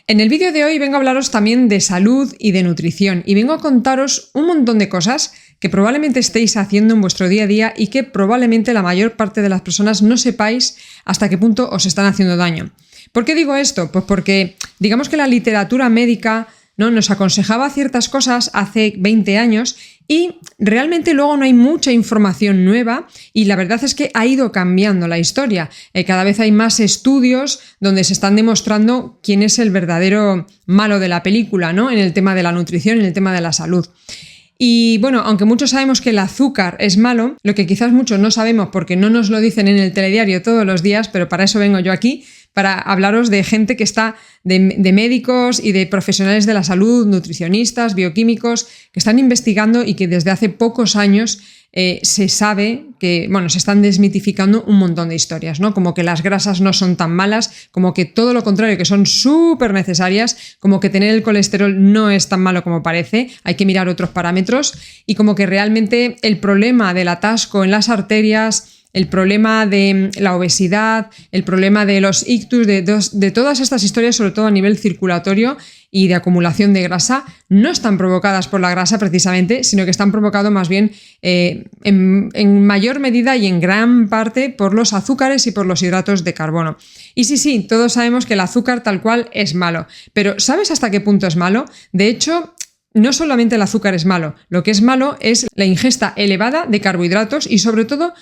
En el vídeo de hoy vengo a hablaros también de salud y de nutrición y vengo a contaros un montón de cosas que probablemente estéis haciendo en vuestro día a día y que probablemente la mayor parte de las personas no sepáis hasta qué punto os están haciendo daño. ¿Por qué digo esto? Pues porque digamos que la literatura médica nos aconsejaba ciertas cosas hace 20 años y realmente luego no hay mucha información nueva y la verdad es que ha ido cambiando la historia. Cada vez hay más estudios donde se están demostrando quién es el verdadero malo de la película, ¿no? En el tema de la nutrición, en el tema de la salud. Y bueno, aunque muchos sabemos que el azúcar es malo, lo que quizás muchos no sabemos porque no nos lo dicen en el telediario todos los días, pero para eso vengo yo aquí, para hablaros de gente que está, de médicos y de profesionales de la salud, nutricionistas, bioquímicos, que están investigando y que desde hace pocos años se sabe que, se están desmitificando un montón de historias, ¿no? Como que las grasas no son tan malas, como que todo lo contrario, que son súper necesarias, como que tener el colesterol no es tan malo como parece, hay que mirar otros parámetros y como que realmente el problema del atasco en las arterias, el problema de la obesidad, el problema de los ictus, de todas estas historias, sobre todo a nivel circulatorio y de acumulación de grasa, no están provocadas por la grasa precisamente, sino que están provocadas más bien en mayor medida y en gran parte por los azúcares y por los hidratos de carbono. Y sí, todos sabemos que el azúcar tal cual es malo, pero ¿sabes hasta qué punto es malo? De hecho, no solamente el azúcar es malo, lo que es malo es la ingesta elevada de carbohidratos y sobre todo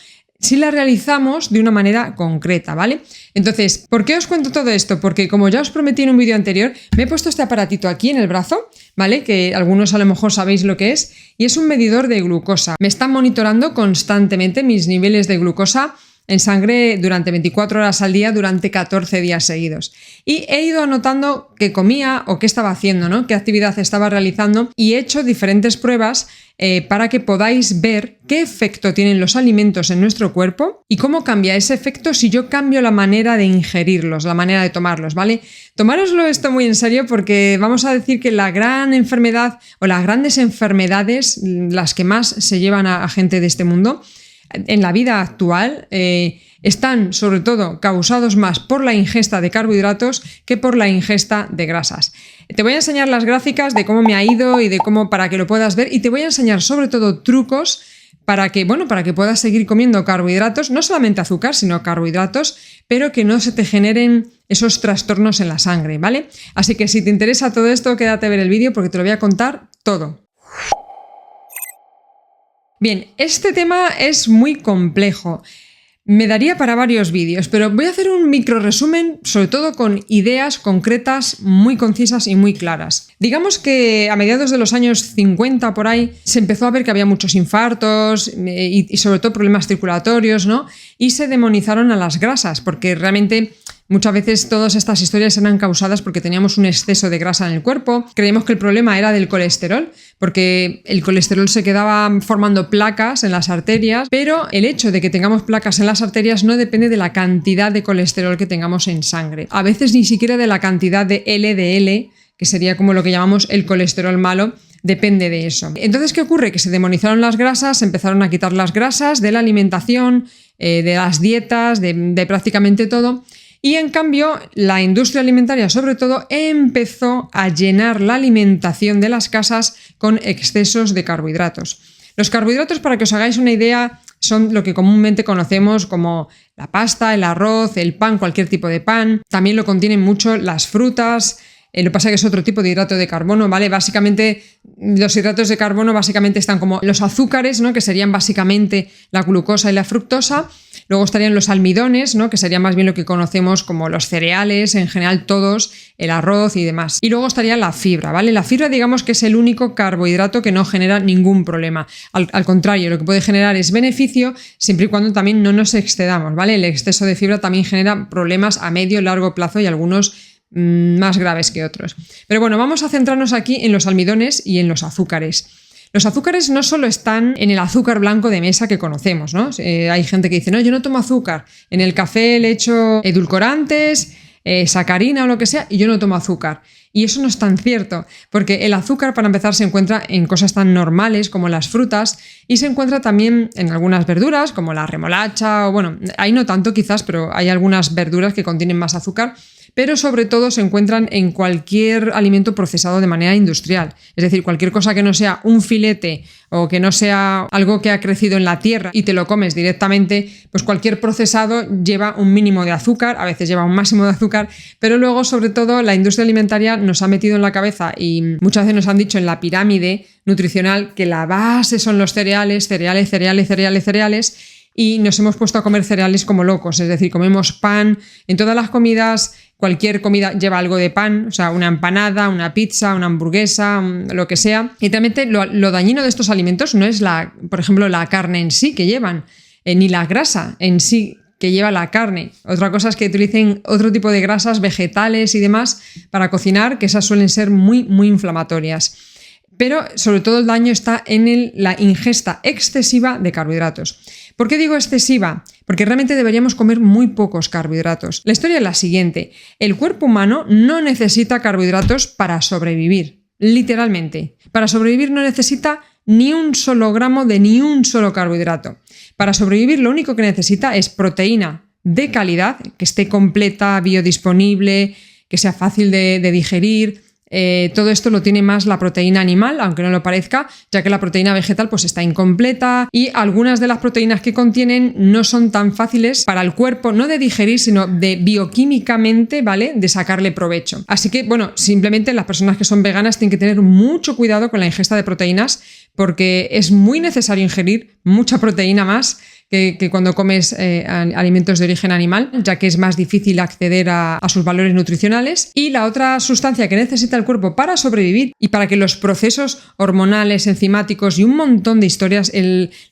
si la realizamos de una manera concreta, ¿vale? Entonces, ¿por qué os cuento todo esto? Porque como ya os prometí en un vídeo anterior, me he puesto este aparatito aquí en el brazo, ¿vale? Que algunos a lo mejor sabéis lo que es, y es un medidor de glucosa. Me están monitorando constantemente mis niveles de glucosa en sangre durante 24 horas al día, durante 14 días seguidos. Y he ido anotando qué comía o qué estaba haciendo, ¿no? Qué actividad estaba realizando y he hecho diferentes pruebas para que podáis ver qué efecto tienen los alimentos en nuestro cuerpo y cómo cambia ese efecto si yo cambio la manera de ingerirlos, la manera de tomarlos, ¿vale? Tomároslo esto muy en serio porque vamos a decir que la gran enfermedad o las grandes enfermedades, las que más se llevan a gente de este mundo, en la vida actual están sobre todo causados más por la ingesta de carbohidratos que por la ingesta de grasas. Te voy a enseñar las gráficas de cómo me ha ido y de cómo para que lo puedas ver y te voy a enseñar sobre todo trucos para que puedas seguir comiendo carbohidratos, no solamente azúcar, sino carbohidratos, pero que no se te generen esos trastornos en la sangre, ¿vale? Así que si te interesa todo esto, quédate a ver el vídeo porque te lo voy a contar todo. Bien, este tema es muy complejo. Me daría para varios vídeos, pero voy a hacer un micro resumen, sobre todo con ideas concretas, muy concisas y muy claras. Digamos que a mediados de los años 50 por ahí se empezó a ver que había muchos infartos y sobre todo problemas circulatorios, ¿no? Y se demonizaron a las grasas, porque realmente muchas veces todas estas historias eran causadas porque teníamos un exceso de grasa en el cuerpo. Creíamos que el problema era del colesterol, porque el colesterol se quedaba formando placas en las arterias, pero el hecho de que tengamos placas en las arterias no depende de la cantidad de colesterol que tengamos en sangre. A veces ni siquiera de la cantidad de LDL, que sería como lo que llamamos el colesterol malo, depende de eso. Entonces, ¿qué ocurre? Que se demonizaron las grasas, se empezaron a quitar las grasas de la alimentación, de las dietas, de prácticamente todo. Y en cambio, la industria alimentaria, sobre todo, empezó a llenar la alimentación de las casas con excesos de carbohidratos. Los carbohidratos, para que os hagáis una idea, son lo que comúnmente conocemos como la pasta, el arroz, el pan, cualquier tipo de pan. También lo contienen mucho las frutas. Lo que pasa es que es otro tipo de hidrato de carbono, ¿vale? Básicamente, los hidratos de carbono básicamente están como los azúcares, ¿no? Que serían básicamente la glucosa y la fructosa. Luego estarían los almidones, ¿no? Que sería más bien lo que conocemos como los cereales, en general todos, el arroz y demás. Y luego estaría la fibra, ¿vale? La fibra, digamos que es el único carbohidrato que no genera ningún problema. Al contrario, lo que puede generar es beneficio siempre y cuando también no nos excedamos, ¿vale? El exceso de fibra también genera problemas a medio y largo plazo y algunos más graves que otros. Pero bueno, vamos a centrarnos aquí en los almidones y en los azúcares. Los azúcares no solo están en el azúcar blanco de mesa que conocemos, ¿no? Hay gente que dice, no, yo no tomo azúcar. En el café le echo edulcorantes, sacarina o lo que sea, y yo no tomo azúcar. Y eso no es tan cierto, porque el azúcar, para empezar, se encuentra en cosas tan normales como las frutas y se encuentra también en algunas verduras, como la remolacha, o bueno, ahí no tanto quizás, pero hay algunas verduras que contienen más azúcar. pero sobre todo se encuentran en cualquier alimento procesado de manera industrial. Es decir, cualquier cosa que no sea un filete o que no sea algo que ha crecido en la tierra y te lo comes directamente, pues cualquier procesado lleva un mínimo de azúcar, a veces lleva un máximo de azúcar, pero luego sobre todo la industria alimentaria nos ha metido en la cabeza y muchas veces nos han dicho en la pirámide nutricional que la base son los cereales, y nos hemos puesto a comer cereales como locos, es decir, comemos pan en todas las comidas. Cualquier comida lleva algo de pan, o sea, una empanada, una pizza, una hamburguesa, lo que sea. Y realmente lo dañino de estos alimentos no es, por ejemplo, la carne en sí que llevan, ni la grasa en sí que lleva la carne. Otra cosa es que utilicen otro tipo de grasas vegetales y demás para cocinar, que esas suelen ser muy, muy inflamatorias. Pero sobre todo el daño está en la ingesta excesiva de carbohidratos. ¿Por qué digo excesiva? Porque realmente deberíamos comer muy pocos carbohidratos. La historia es la siguiente. El cuerpo humano no necesita carbohidratos para sobrevivir, literalmente. Para sobrevivir no necesita ni un solo gramo de ni un solo carbohidrato. Para sobrevivir lo único que necesita es proteína de calidad, que esté completa, biodisponible, que sea fácil de digerir. Todo esto lo tiene más la proteína animal, aunque no lo parezca, ya que la proteína vegetal pues está incompleta y algunas de las proteínas que contienen no son tan fáciles para el cuerpo, no de digerir, sino de bioquímicamente, ¿vale?, de sacarle provecho. Así que, bueno, simplemente las personas que son veganas tienen que tener mucho cuidado con la ingesta de proteínas porque es muy necesario ingerir mucha proteína más que cuando comes alimentos de origen animal, ya que es más difícil acceder a sus valores nutricionales. Y la otra sustancia que necesita el cuerpo para sobrevivir y para que los procesos hormonales, enzimáticos y un montón de historias,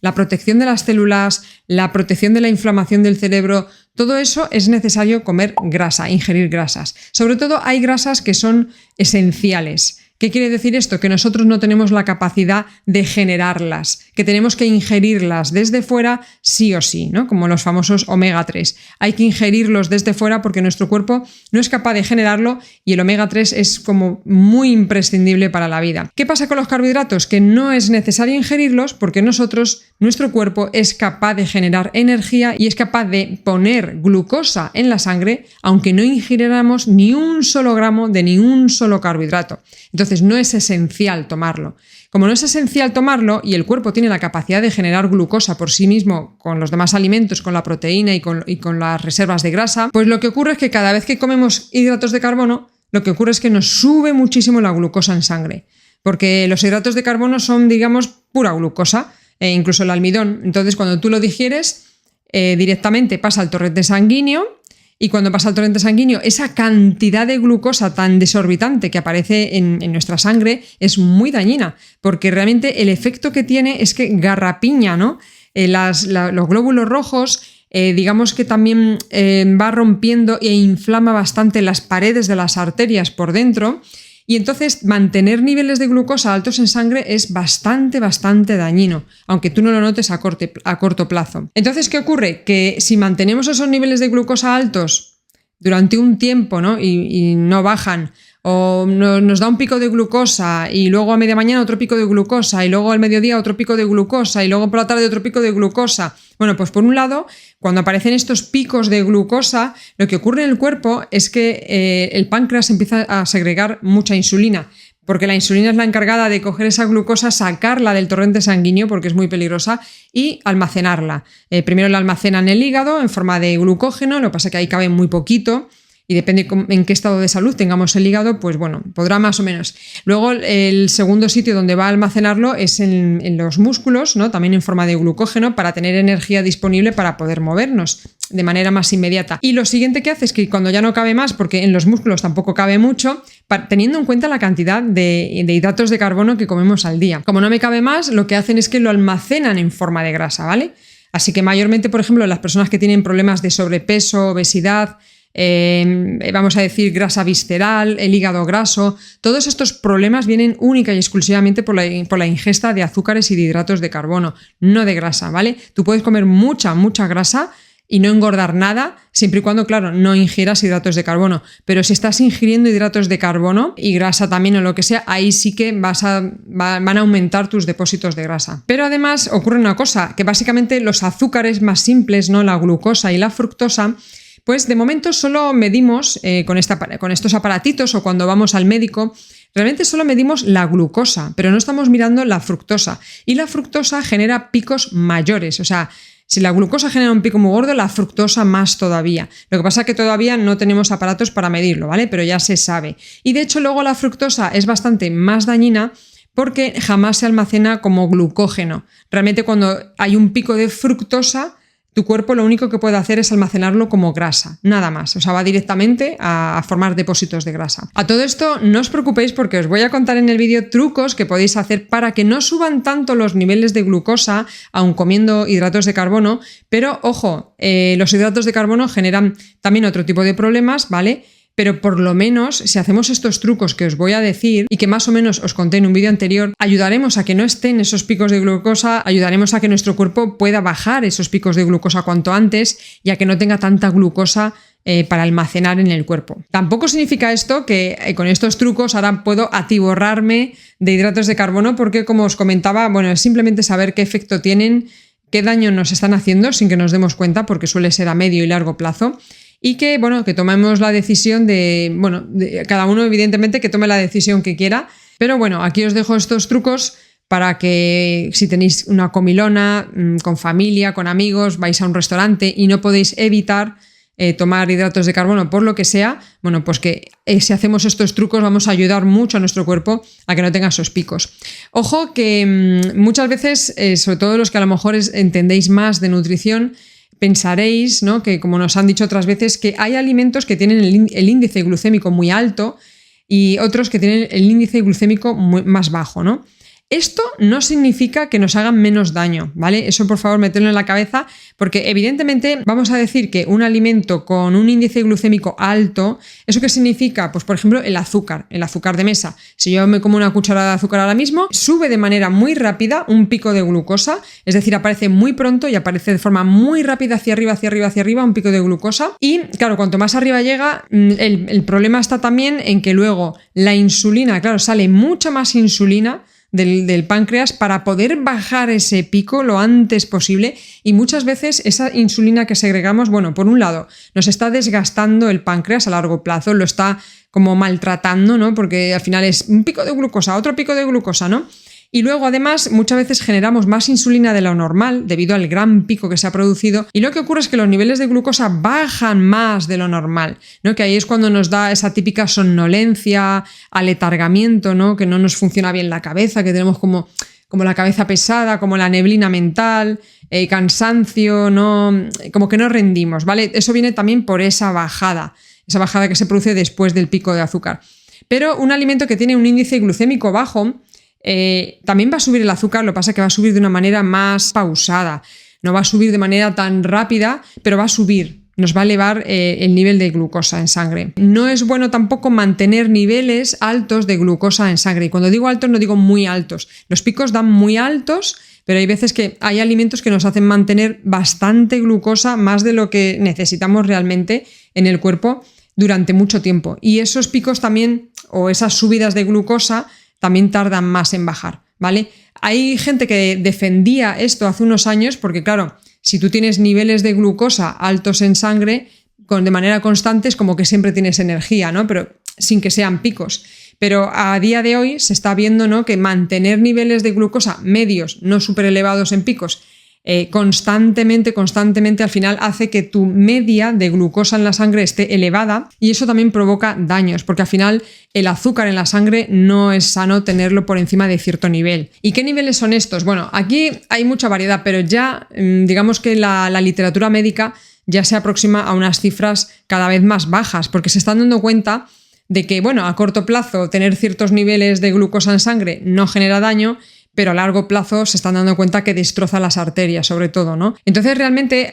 la protección de las células, la protección de la inflamación del cerebro, todo eso es necesario comer grasa, ingerir grasas. Sobre todo hay grasas que son esenciales. ¿Qué quiere decir esto? Que nosotros no tenemos la capacidad de generarlas, que tenemos que ingerirlas desde fuera sí o sí, ¿no? Como los famosos omega 3. Hay que ingerirlos desde fuera porque nuestro cuerpo no es capaz de generarlo y el omega 3 es como muy imprescindible para la vida. ¿Qué pasa con los carbohidratos? Que no es necesario ingerirlos porque nuestro cuerpo es capaz de generar energía y es capaz de poner glucosa en la sangre aunque no ingiriéramos ni un solo gramo de ni un solo carbohidrato. Entonces no es esencial tomarlo. Como no es esencial tomarlo y el cuerpo tiene la capacidad de generar glucosa por sí mismo con los demás alimentos, con la proteína y con las reservas de grasa, pues lo que ocurre es que cada vez que comemos hidratos de carbono, lo que ocurre es que nos sube muchísimo la glucosa en sangre. Porque los hidratos de carbono son, digamos, pura glucosa, incluso el almidón. Entonces cuando tú lo digieres, directamente pasa al torrente sanguíneo. Y cuando pasa al torrente sanguíneo, esa cantidad de glucosa tan desorbitante que aparece en nuestra sangre es muy dañina, porque realmente el efecto que tiene es que garrapiña, ¿no? Los glóbulos rojos, digamos que también va rompiendo e inflama bastante las paredes de las arterias por dentro. Y entonces mantener niveles de glucosa altos en sangre es bastante dañino, aunque tú no lo notes a corto plazo. Entonces, ¿qué ocurre? Que si mantenemos esos niveles de glucosa altos durante un tiempo, ¿no? y no bajan, o nos da un pico de glucosa y luego a media mañana otro pico de glucosa y luego al mediodía otro pico de glucosa y luego por la tarde otro pico de glucosa. Bueno, pues por un lado, cuando aparecen estos picos de glucosa, lo que ocurre en el cuerpo es que el páncreas empieza a segregar mucha insulina, porque la insulina es la encargada de coger esa glucosa, sacarla del torrente sanguíneo, porque es muy peligrosa, y almacenarla. Primero la almacena en el hígado en forma de glucógeno, lo que pasa es que ahí cabe muy poquito, y depende en qué estado de salud tengamos el hígado, pues bueno, podrá más o menos. Luego el segundo sitio donde va a almacenarlo es en los músculos, ¿no? También en forma de glucógeno, para tener energía disponible para poder movernos de manera más inmediata. Y lo siguiente que hace es que cuando ya no cabe más, porque en los músculos tampoco cabe mucho, teniendo en cuenta la cantidad de hidratos de carbono que comemos al día. Como no me cabe más, lo que hacen es que lo almacenan en forma de grasa, ¿vale? Así que mayormente, por ejemplo, las personas que tienen problemas de sobrepeso, obesidad, vamos a decir grasa visceral, el hígado graso, todos estos problemas vienen única y exclusivamente por la ingesta de azúcares y de hidratos de carbono, no de grasa, ¿vale? Tú puedes comer mucha grasa y no engordar nada, siempre y cuando, claro, no ingieras hidratos de carbono. Pero si estás ingiriendo hidratos de carbono y grasa también o lo que sea, ahí sí que van a aumentar tus depósitos de grasa. Pero además ocurre una cosa, que básicamente los azúcares más simples, ¿no? La glucosa y la fructosa, Pues de momento solo medimos con estos aparatitos o cuando vamos al médico, realmente solo medimos la glucosa, pero no estamos mirando la fructosa. Y la fructosa genera picos mayores, o sea, si la glucosa genera un pico muy gordo, la fructosa más todavía. Lo que pasa es que todavía no tenemos aparatos para medirlo, ¿vale? Pero ya se sabe. Y de hecho luego la fructosa es bastante más dañina porque jamás se almacena como glucógeno. Realmente cuando hay un pico de fructosa, tu cuerpo lo único que puede hacer es almacenarlo como grasa, nada más. O sea, va directamente a formar depósitos de grasa. A todo esto no os preocupéis porque os voy a contar en el vídeo trucos que podéis hacer para que no suban tanto los niveles de glucosa, aun comiendo hidratos de carbono. Pero ojo, los hidratos de carbono generan también otro tipo de problemas, ¿vale? Pero por lo menos, si hacemos estos trucos que os voy a decir y que más o menos os conté en un vídeo anterior, ayudaremos a que no estén esos picos de glucosa, ayudaremos a que nuestro cuerpo pueda bajar esos picos de glucosa cuanto antes y a que no tenga tanta glucosa para almacenar en el cuerpo. Tampoco significa esto que con estos trucos ahora puedo atiborrarme de hidratos de carbono porque, como os comentaba, bueno, es simplemente saber qué efecto tienen, qué daño nos están haciendo sin que nos demos cuenta porque suele ser a medio y largo plazo. Y que, bueno, que tomemos la decisión de cada uno evidentemente que tome la decisión que quiera, pero bueno, aquí os dejo estos trucos para que si tenéis una comilona con familia, con amigos, vais a un restaurante y no podéis evitar tomar hidratos de carbono por lo que sea, bueno, pues que si hacemos estos trucos vamos a ayudar mucho a nuestro cuerpo a que no tenga esos picos. Ojo que muchas veces, sobre todo los que a lo mejor entendéis más de nutrición, pensaréis, ¿no?, que como nos han dicho otras veces, que hay alimentos que tienen el índice glucémico muy alto y otros que tienen el índice glucémico más bajo, ¿no? Esto no significa que nos hagan menos daño, ¿vale? Eso por favor meterlo en la cabeza porque evidentemente vamos a decir que un alimento con un índice glucémico alto, ¿eso qué significa? Pues por ejemplo el azúcar de mesa. Si yo me como una cucharada de azúcar ahora mismo, sube de manera muy rápida un pico de glucosa, es decir, aparece muy pronto y aparece de forma muy rápida hacia arriba un pico de glucosa y claro, cuanto más arriba llega, el problema está también en que luego la insulina, claro, sale mucha más insulina del páncreas para poder bajar ese pico lo antes posible y muchas veces esa insulina que segregamos, bueno, por un lado nos está desgastando el páncreas a largo plazo, lo está como maltratando, ¿no? Porque al final es un pico de glucosa, otro pico de glucosa, ¿no? Y luego además muchas veces generamos más insulina de lo normal debido al gran pico que se ha producido y lo que ocurre es que los niveles de glucosa bajan más de lo normal, ¿no? Que ahí es cuando nos da esa típica somnolencia, aletargamiento, ¿no? Que no nos funciona bien la cabeza, que tenemos como la cabeza pesada, como la neblina mental, cansancio, ¿no? Como que no rendimos, ¿vale? Eso viene también por esa bajada que se produce después del pico de azúcar. Pero un alimento que tiene un índice glucémico bajo también va a subir el azúcar, lo que pasa es que va a subir de una manera más pausada, no va a subir de manera tan rápida, pero va a subir, nos va a elevar el nivel de glucosa en sangre. No es bueno tampoco mantener niveles altos de glucosa en sangre, y cuando digo altos no digo muy altos, los picos dan muy altos, pero hay veces que hay alimentos que nos hacen mantener bastante glucosa, más de lo que necesitamos realmente en el cuerpo durante mucho tiempo, y esos picos también, o esas subidas de glucosa, también tardan más en bajar, ¿vale? Hay gente que defendía esto hace unos años porque, claro, si tú tienes niveles de glucosa altos en sangre de manera constante es como que siempre tienes energía, ¿no? Pero sin que sean picos. Pero a día de hoy se está viendo, ¿no?, que mantener niveles de glucosa medios, no súper elevados en picos, constantemente al final hace que tu media de glucosa en la sangre esté elevada y eso también provoca daños porque al final el azúcar en la sangre no es sano tenerlo por encima de cierto nivel. ¿Y qué niveles son estos? Bueno, aquí hay mucha variedad, pero ya digamos que la literatura médica ya se aproxima a unas cifras cada vez más bajas porque se están dando cuenta de que, bueno, a corto plazo tener ciertos niveles de glucosa en sangre no genera daño, pero a largo plazo se están dando cuenta que destroza las arterias, sobre todo, ¿no? Entonces, realmente,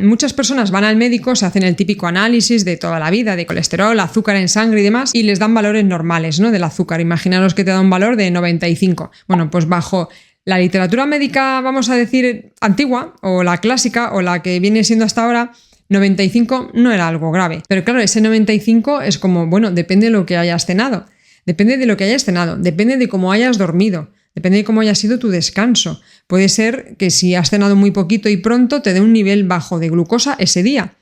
muchas personas van al médico, se hacen el típico análisis de toda la vida, de colesterol, azúcar en sangre y demás, y les dan valores normales, ¿no?, del azúcar. Imaginaros que te da un valor de 95. Bueno, pues bajo la literatura médica, vamos a decir, antigua, o la clásica, o la que viene siendo hasta ahora, 95 no era algo grave. Pero claro, ese 95 es como, bueno, depende de lo que hayas cenado. Depende de cómo hayas dormido. Depende de cómo haya sido tu descanso. Puede ser que si has cenado muy poquito y pronto te dé un nivel bajo de glucosa ese día.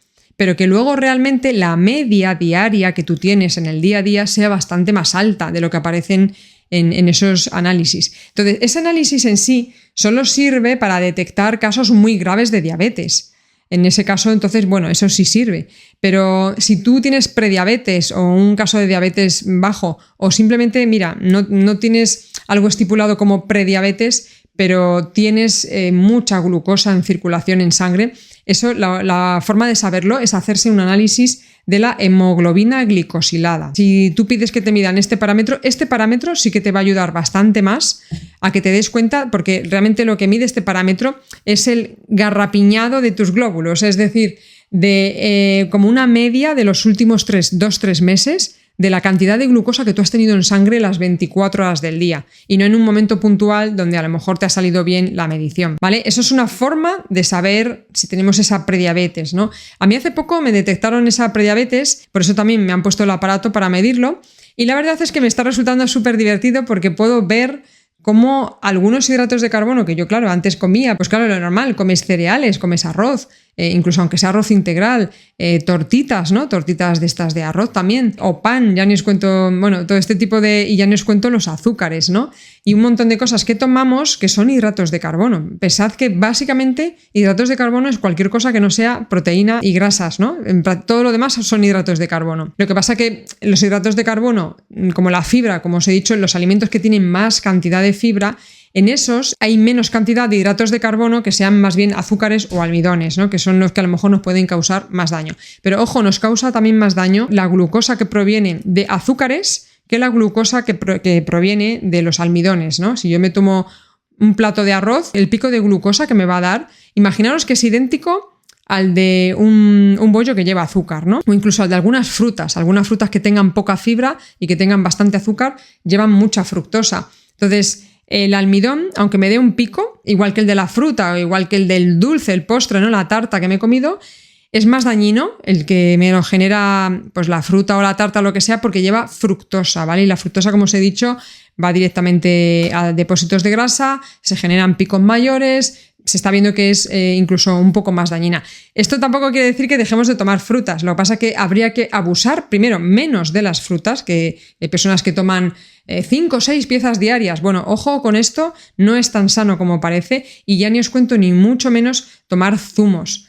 pero que luego realmente la media diaria que tú tienes en el día a día sea bastante más alta de lo que aparecen en esos análisis. Entonces, ese análisis en sí solo sirve para detectar casos muy graves de diabetes. En ese caso, entonces, bueno, eso sí sirve. Pero si tú tienes prediabetes o un caso de diabetes bajo, o simplemente, mira, no tienes algo estipulado como prediabetes, pero tienes mucha glucosa en circulación en sangre, eso, la forma de saberlo es hacerse un análisis de la hemoglobina glicosilada. Si tú pides que te midan este parámetro sí que te va a ayudar bastante más a que te des cuenta, porque realmente lo que mide este parámetro es el garrapiñado de tus glóbulos, es decir, de como una media de los últimos 2-3 meses de la cantidad de glucosa que tú has tenido en sangre las 24 horas del día y no en un momento puntual donde a lo mejor te ha salido bien la medición, ¿vale? Eso es una forma de saber si tenemos esa prediabetes, ¿no? A mí hace poco me detectaron esa prediabetes, por eso también me han puesto el aparato para medirlo y la verdad es que me está resultando súper divertido porque puedo ver cómo algunos hidratos de carbono que yo, claro, antes comía, pues claro, lo normal, comes cereales, comes arroz, incluso aunque sea arroz integral, tortitas, ¿no? Tortitas de estas de arroz también, o pan, ya ni os cuento, bueno, todo este tipo y ya ni os cuento los azúcares, ¿no? Y un montón de cosas que tomamos que son hidratos de carbono. Pensad que básicamente hidratos de carbono es cualquier cosa que no sea proteína y grasas, ¿no? Todo lo demás son hidratos de carbono. Lo que pasa que los hidratos de carbono, como la fibra, como os he dicho, los alimentos que tienen más cantidad de fibra, en esos hay menos cantidad de hidratos de carbono que sean más bien azúcares o almidones, ¿no? Que son los que a lo mejor nos pueden causar más daño. Pero ojo, nos causa también más daño la glucosa que proviene de azúcares que la glucosa que proviene de los almidones, ¿no? Si yo me tomo un plato de arroz, el pico de glucosa que me va a dar, imaginaros que es idéntico al de un bollo que lleva azúcar, ¿no? O incluso al de algunas frutas que tengan poca fibra y que tengan bastante azúcar, llevan mucha fructosa. Entonces, el almidón, aunque me dé un pico, igual que el de la fruta o igual que el del dulce, el postre, ¿no? La tarta que me he comido, es más dañino el que me lo genera pues la fruta o la tarta o lo que sea porque lleva fructosa, ¿vale? Y la fructosa, como os he dicho, va directamente a depósitos de grasa, se generan picos mayores, se está viendo que es incluso un poco más dañina. Esto tampoco quiere decir que dejemos de tomar frutas, lo que pasa es que habría que abusar primero menos de las frutas, que hay personas que toman 5 o 6 piezas diarias. Bueno, ojo con esto, no es tan sano como parece y ya ni os cuento ni mucho menos tomar zumos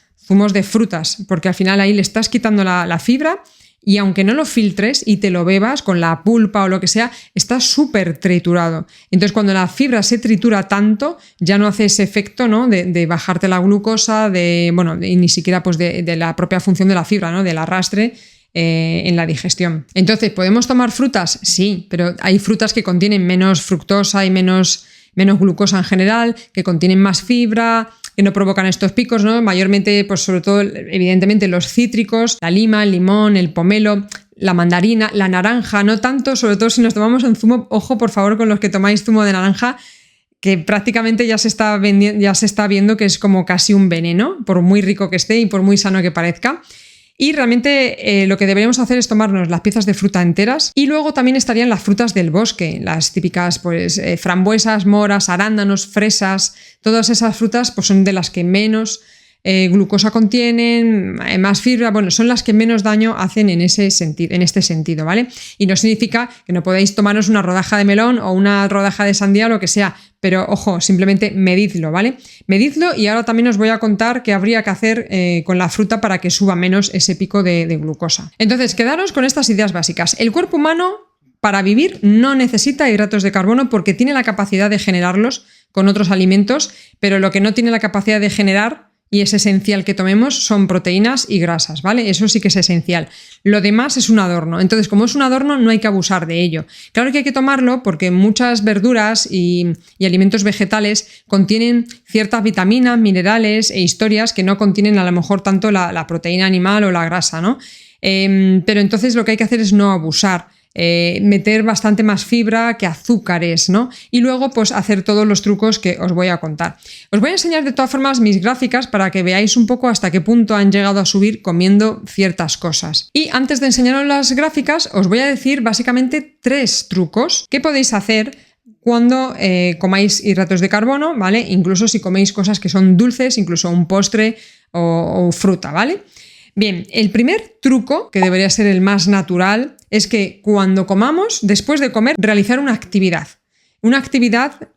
de frutas, porque al final ahí le estás quitando la fibra y aunque no lo filtres y te lo bebas con la pulpa o lo que sea, está súper triturado. Entonces cuando la fibra se tritura tanto, ya no hace ese efecto, ¿no? de bajarte la glucosa, y ni siquiera pues de la propia función de la fibra, ¿no? Del arrastre en la digestión. Entonces, ¿podemos tomar frutas? Sí, pero hay frutas que contienen menos fructosa y menos glucosa en general, que contienen más fibra, que no provocan estos picos, ¿no? Mayormente, pues sobre todo, evidentemente, los cítricos, la lima, el limón, el pomelo, la mandarina, la naranja, no tanto, sobre todo si nos tomamos un zumo, ojo por favor con los que tomáis zumo de naranja, que prácticamente ya se está viendo que es como casi un veneno, por muy rico que esté y por muy sano que parezca. Y realmente lo que deberíamos hacer es tomarnos las piezas de fruta enteras y luego también estarían las frutas del bosque, las típicas pues, frambuesas, moras, arándanos, fresas, todas esas frutas pues, son de las que menos glucosa contienen, más fibra, bueno, son las que menos daño hacen en este sentido, ¿vale? Y no significa que no podáis tomaros una rodaja de melón o una rodaja de sandía o lo que sea, pero ojo, simplemente medidlo, ¿vale? Medidlo y ahora también os voy a contar qué habría que hacer con la fruta para que suba menos ese pico de glucosa. Entonces, quedaros con estas ideas básicas. El cuerpo humano, para vivir, no necesita hidratos de carbono porque tiene la capacidad de generarlos con otros alimentos, pero lo que no tiene la capacidad de generar y es esencial que tomemos son proteínas y grasas, ¿vale? Eso sí que es esencial. Lo demás es un adorno. Entonces, como es un adorno, no hay que abusar de ello. Claro que hay que tomarlo porque muchas verduras y alimentos vegetales contienen ciertas vitaminas, minerales e historias que no contienen a lo mejor tanto la proteína animal o la grasa, ¿no? Pero entonces lo que hay que hacer es no abusar. Meter bastante más fibra que azúcares, ¿no? Y luego pues hacer todos los trucos que os voy a contar. Os voy a enseñar de todas formas mis gráficas para que veáis un poco hasta qué punto han llegado a subir comiendo ciertas cosas. Y antes de enseñaros las gráficas os voy a decir básicamente 3 trucos que podéis hacer cuando comáis hidratos de carbono, ¿vale? Incluso si coméis cosas que son dulces, incluso un postre o fruta, ¿vale? Bien, el primer truco, que debería ser el más natural, es que cuando comamos, después de comer, realizar una actividad. Una actividad,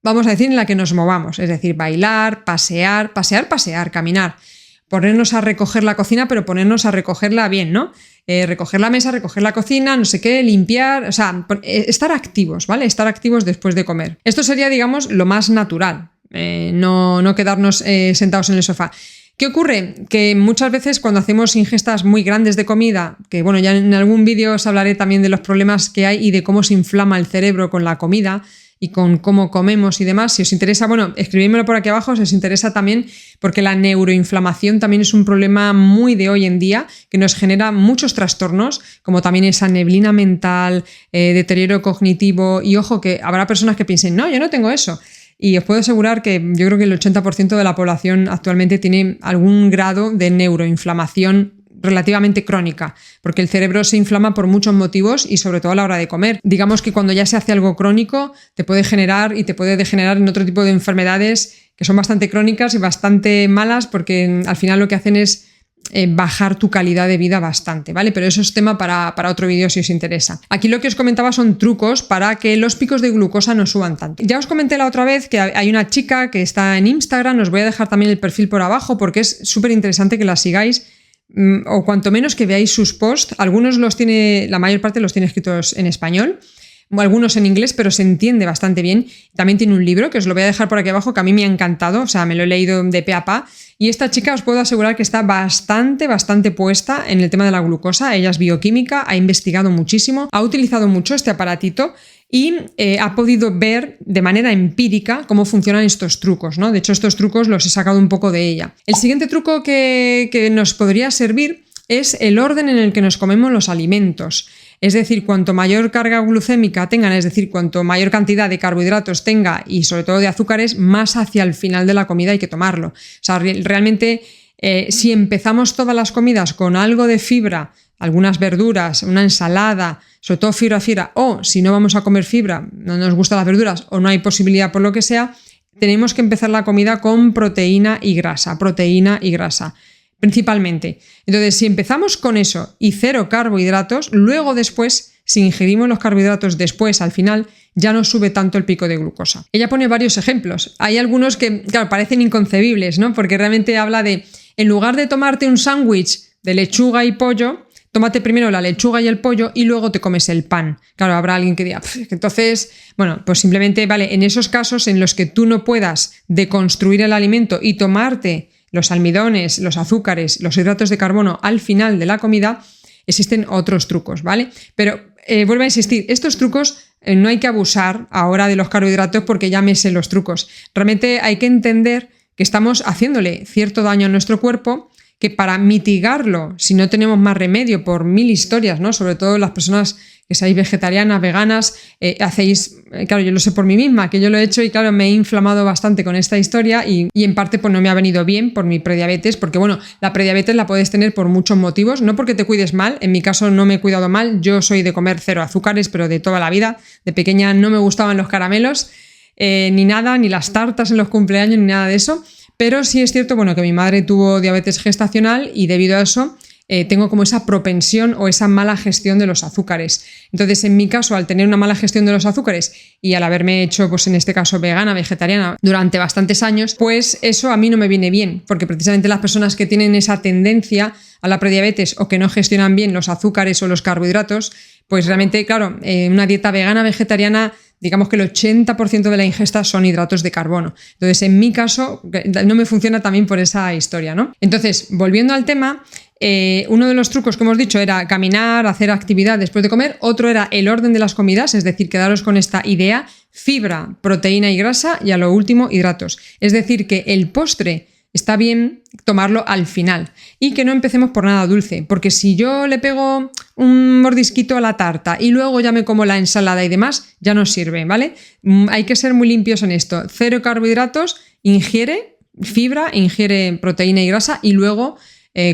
vamos a decir, en la que nos movamos, es decir, bailar, pasear, caminar. Ponernos a recoger la cocina, pero ponernos a recogerla bien, ¿no? Recoger la mesa, recoger la cocina, no sé qué, limpiar, o sea, estar activos, ¿vale? Estar activos después de comer. Esto sería, digamos, lo más natural, no quedarnos sentados en el sofá. ¿Qué ocurre? Que muchas veces cuando hacemos ingestas muy grandes de comida, que bueno, ya en algún vídeo os hablaré también de los problemas que hay y de cómo se inflama el cerebro con la comida y con cómo comemos y demás. Si os interesa, bueno, escribídmelo por aquí abajo si os interesa también, porque la neuroinflamación también es un problema muy de hoy en día que nos genera muchos trastornos, como también esa neblina mental, deterioro cognitivo, y ojo que habrá personas que piensen, no, yo no tengo eso. Y os puedo asegurar que yo creo que el 80% de la población actualmente tiene algún grado de neuroinflamación relativamente crónica, porque el cerebro se inflama por muchos motivos y sobre todo a la hora de comer. Digamos que cuando ya se hace algo crónico te puede generar y te puede degenerar en otro tipo de enfermedades que son bastante crónicas y bastante malas, porque al final lo que hacen es bajar tu calidad de vida bastante, ¿vale? Pero eso es tema para otro vídeo si os interesa. Aquí lo que os comentaba son trucos para que los picos de glucosa no suban tanto. Ya os comenté la otra vez que hay una chica que está en Instagram, os voy a dejar también el perfil por abajo porque es súper interesante que la sigáis, o cuanto menos que veáis sus posts. Algunos la mayor parte los tiene escritos en español, algunos en inglés, pero se entiende bastante bien. También tiene un libro que os lo voy a dejar por aquí abajo, que a mí me ha encantado, o sea, me lo he leído de pe a pa. Y esta chica os puedo asegurar que está bastante puesta en el tema de la glucosa. Ella es bioquímica, ha investigado muchísimo, ha utilizado mucho este aparatito y ha podido ver de manera empírica cómo funcionan estos trucos, ¿no? De hecho, estos trucos los he sacado un poco de ella. El siguiente truco que nos podría servir es el orden en el que nos comemos los alimentos. Es decir, cuanto mayor carga glucémica tengan, es decir, cuanto mayor cantidad de carbohidratos tenga y sobre todo de azúcares, más hacia el final de la comida hay que tomarlo. O sea, realmente si empezamos todas las comidas con algo de fibra, algunas verduras, una ensalada, sobre todo fibra, o si no vamos a comer fibra, no nos gustan las verduras o no hay posibilidad por lo que sea, tenemos que empezar la comida con proteína y grasa, principalmente. Entonces, si empezamos con eso y 0 carbohidratos, luego después, si ingerimos los carbohidratos después, al final, ya no sube tanto el pico de glucosa. Ella pone varios ejemplos. Hay algunos que, claro, parecen inconcebibles, ¿no? Porque realmente habla de, en lugar de tomarte un sándwich de lechuga y pollo, tómate primero la lechuga y el pollo y luego te comes el pan. Claro, habrá alguien que diga, entonces, bueno, pues simplemente, vale, en esos casos en los que tú no puedas deconstruir el alimento y tomarte los almidones, los azúcares, los hidratos de carbono al final de la comida, existen otros trucos, ¿vale? Pero vuelvo a insistir, estos trucos no hay que abusar ahora de los carbohidratos porque ya me sé los trucos. Realmente hay que entender que estamos haciéndole cierto daño a nuestro cuerpo, que para mitigarlo, si no tenemos más remedio por 1000 historias, ¿no? Sobre todo las personas que seáis vegetarianas, veganas, hacéis, claro, yo lo sé por mí misma, que yo lo he hecho y claro, me he inflamado bastante con esta historia y en parte pues no me ha venido bien por mi prediabetes, porque bueno, la prediabetes la puedes tener por muchos motivos, no porque te cuides mal, en mi caso no me he cuidado mal, yo soy de comer 0 azúcares, pero de toda la vida, de pequeña no me gustaban los caramelos, ni nada, ni las tartas en los cumpleaños, ni nada de eso. Pero sí es cierto, bueno, que mi madre tuvo diabetes gestacional y debido a eso tengo como esa propensión o esa mala gestión de los azúcares. Entonces, en mi caso, al tener una mala gestión de los azúcares y al haberme hecho, pues en este caso, vegana, vegetariana, durante bastantes años, pues eso a mí no me viene bien, porque precisamente las personas que tienen esa tendencia a la prediabetes o que no gestionan bien los azúcares o los carbohidratos, pues realmente, claro, una dieta vegana, vegetariana, digamos que el 80% de la ingesta son hidratos de carbono. Entonces, en mi caso, no me funciona también por esa historia, ¿no? Entonces, volviendo al tema, uno de los trucos que hemos dicho era caminar, hacer actividad después de comer. Otro era el orden de las comidas, es decir, quedaros con esta idea: fibra, proteína y grasa, y a lo último, hidratos. Es decir, que el postre está bien tomarlo al final y que no empecemos por nada dulce, porque si yo le pego un mordisquito a la tarta y luego ya me como la ensalada y demás, ya no sirve, ¿vale? Hay que ser muy limpios en esto. 0 carbohidratos, ingiere fibra, ingiere proteína y grasa y luego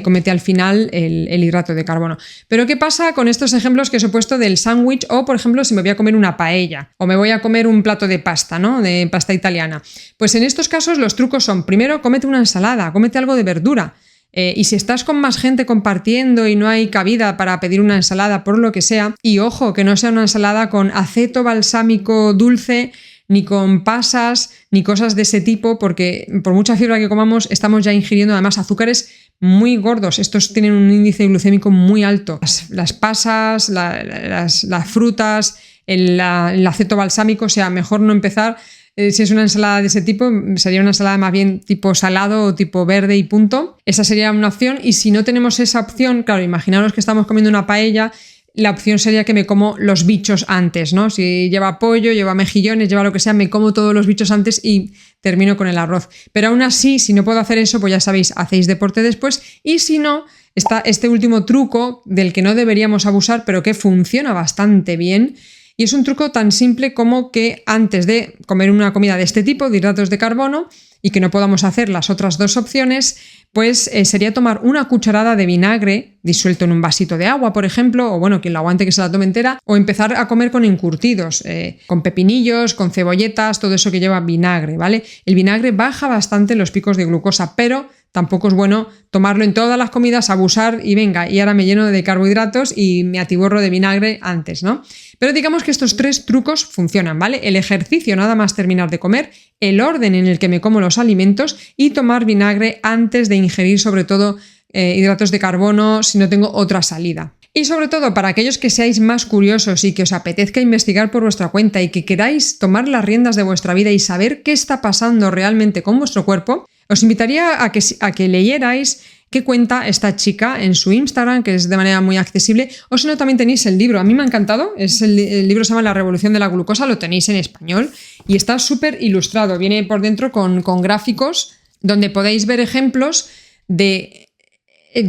comete al final el hidrato de carbono. Pero ¿qué pasa con estos ejemplos que os he puesto del sándwich? O, por ejemplo, si me voy a comer una paella o me voy a comer un plato de pasta, ¿no? De pasta italiana. Pues en estos casos los trucos son: primero, cómete una ensalada, cómete algo de verdura. Y si estás con más gente compartiendo y no hay cabida para pedir una ensalada por lo que sea, y ojo, que no sea una ensalada con aceto balsámico dulce, ni con pasas, ni cosas de ese tipo, porque por mucha fibra que comamos estamos ya ingiriendo además azúcares muy gordos. Estos tienen un índice glucémico muy alto. Las pasas, las frutas, el aceto balsámico, o sea, mejor no empezar. Si es una ensalada de ese tipo, sería una ensalada más bien tipo salado o tipo verde y punto. Esa sería una opción. Y si no tenemos esa opción, claro, imaginaros que estamos comiendo una paella, la opción sería que me como los bichos antes, ¿no? Si lleva pollo, lleva mejillones, lleva lo que sea, me como todos los bichos antes y termino con el arroz. Pero aún así, si no puedo hacer eso, pues ya sabéis, hacéis deporte después. Y si no, está este último truco del que no deberíamos abusar, pero que funciona bastante bien. Y es un truco tan simple como que antes de comer una comida de este tipo, de hidratos de carbono, y que no podamos hacer las otras dos opciones, pues sería tomar una cucharada de vinagre disuelto en un vasito de agua, por ejemplo, o bueno, quien lo aguante que se la tome entera, o empezar a comer con encurtidos, con pepinillos, con cebolletas, todo eso que lleva vinagre, ¿vale? El vinagre baja bastante los picos de glucosa, pero tampoco es bueno tomarlo en todas las comidas, abusar y venga, y ahora me lleno de carbohidratos y me atiborro de vinagre antes, ¿no? Pero digamos que estos tres trucos funcionan, ¿vale? El ejercicio nada más terminar de comer, el orden en el que me como los alimentos y tomar vinagre antes de ingerir sobre todo hidratos de carbono si no tengo otra salida. Y sobre todo para aquellos que seáis más curiosos y que os apetezca investigar por vuestra cuenta y que queráis tomar las riendas de vuestra vida y saber qué está pasando realmente con vuestro cuerpo, os invitaría a que leyerais qué cuenta esta chica en su Instagram, que es de manera muy accesible, o si no también tenéis el libro. A mí me ha encantado, el libro se llama La revolución de la glucosa, lo tenéis en español y está súper ilustrado, viene por dentro con gráficos donde podéis ver ejemplos de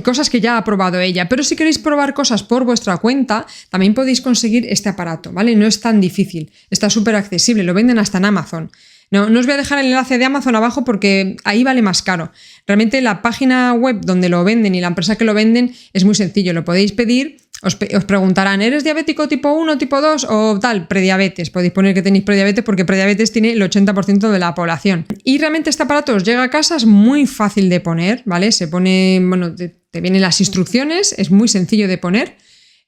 cosas que ya ha probado ella, pero si queréis probar cosas por vuestra cuenta, también podéis conseguir este aparato, ¿vale? No es tan difícil, está súper accesible, lo venden hasta en Amazon. No os voy a dejar el enlace de Amazon abajo porque ahí vale más caro. Realmente la página web donde lo venden y la empresa que lo venden es muy sencillo, lo podéis pedir, os preguntarán, ¿eres diabético tipo 1, tipo 2 o tal? Prediabetes, podéis poner que tenéis prediabetes porque prediabetes tiene el 80% de la población. Y realmente este aparato os llega a casa, es muy fácil de poner, ¿vale? Se pone, bueno, te vienen las instrucciones, es muy sencillo de poner.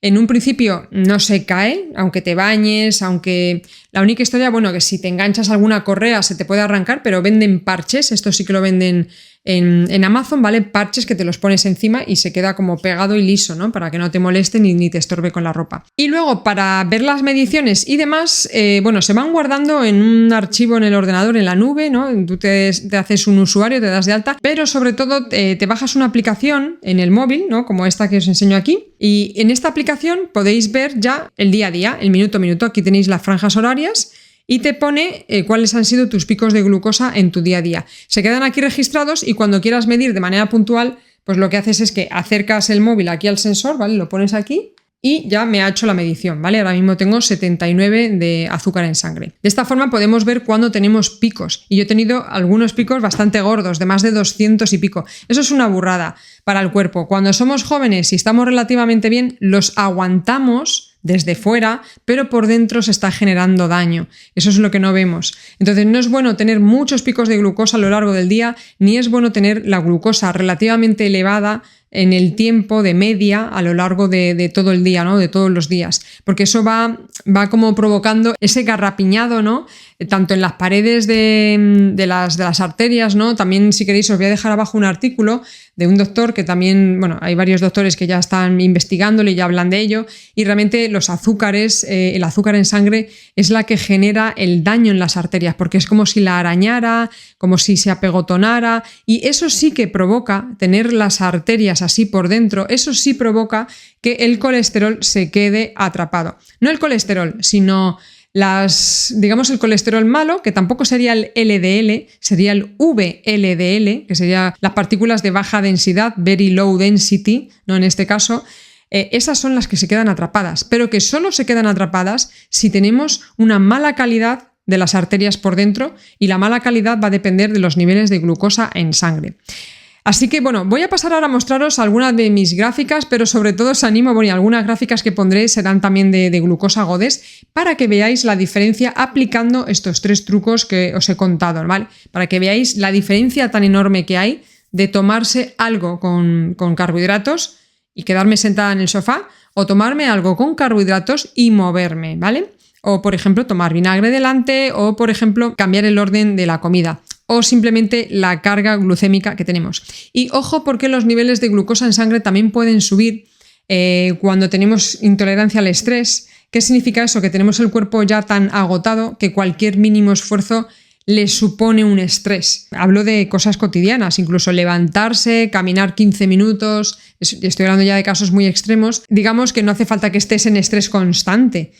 En un principio no se cae, aunque te bañes, aunque... La única historia, bueno, que si te enganchas alguna correa se te puede arrancar, pero venden parches, esto sí que lo venden en Amazon, ¿vale? Parches que te los pones encima y se queda como pegado y liso, ¿no? Para que no te moleste ni te estorbe con la ropa. Y luego, para ver las mediciones y demás, bueno, se van guardando en un archivo en el ordenador, en la nube, ¿no? Tú te haces un usuario, te das de alta, pero sobre todo te bajas una aplicación en el móvil, ¿no? Como esta que os enseño aquí, y en esta aplicación podéis ver ya el día a día, el minuto a minuto. Aquí tenéis las franjas horarias y te pone cuáles han sido tus picos de glucosa en tu día a día. Se quedan aquí registrados y cuando quieras medir de manera puntual, pues lo que haces es que acercas el móvil aquí al sensor, ¿vale? Lo pones aquí y ya me ha hecho la medición, ¿vale? Ahora mismo tengo 79 de azúcar en sangre. De esta forma podemos ver cuándo tenemos picos. Y yo he tenido algunos picos bastante gordos, de más de 200 y pico. Eso es una burrada para el cuerpo. Cuando somos jóvenes y estamos relativamente bien, los aguantamos desde fuera, pero por dentro se está generando daño. Eso es lo que no vemos. Entonces no es bueno tener muchos picos de glucosa a lo largo del día, ni es bueno tener la glucosa relativamente elevada en el tiempo de media a lo largo de todo el día, ¿no? De todos los días, porque eso va como provocando ese garrapiñado, ¿no? Tanto en las paredes de las arterias, ¿no? También, si queréis, os voy a dejar abajo un artículo de un doctor que también, bueno, hay varios doctores que ya están investigándolo y ya hablan de ello, y realmente los azúcares, el azúcar en sangre es la que genera el daño en las arterias, porque es como si la arañara, como si se apegotonara, y eso sí que provoca tener las arterias así por dentro, eso sí provoca que el colesterol se quede atrapado. No el colesterol, sino digamos el colesterol malo, que tampoco sería el LDL, sería el VLDL, que serían las partículas de baja densidad, very low density, ¿no? En este caso, esas son las que se quedan atrapadas, pero que solo se quedan atrapadas si tenemos una mala calidad de las arterias por dentro, y la mala calidad va a depender de los niveles de glucosa en sangre. Así que bueno, voy a pasar ahora a mostraros algunas de mis gráficas, pero sobre todo os animo, bueno, y algunas gráficas que pondré serán también de glucosa Godes, para que veáis la diferencia aplicando estos tres trucos que os he contado, ¿vale? Para que veáis la diferencia tan enorme que hay de tomarse algo con carbohidratos y quedarme sentada en el sofá, o tomarme algo con carbohidratos y moverme, ¿vale? O, por ejemplo, tomar vinagre delante, o, por ejemplo, cambiar el orden de la comida, o simplemente la carga glucémica que tenemos. Y ojo, porque los niveles de glucosa en sangre también pueden subir cuando tenemos intolerancia al estrés. ¿Qué significa eso? Que tenemos el cuerpo ya tan agotado que cualquier mínimo esfuerzo le supone un estrés. Hablo de cosas cotidianas, incluso levantarse, caminar 15 minutos, estoy hablando ya de casos muy extremos. Digamos que no hace falta que estés en estrés constante,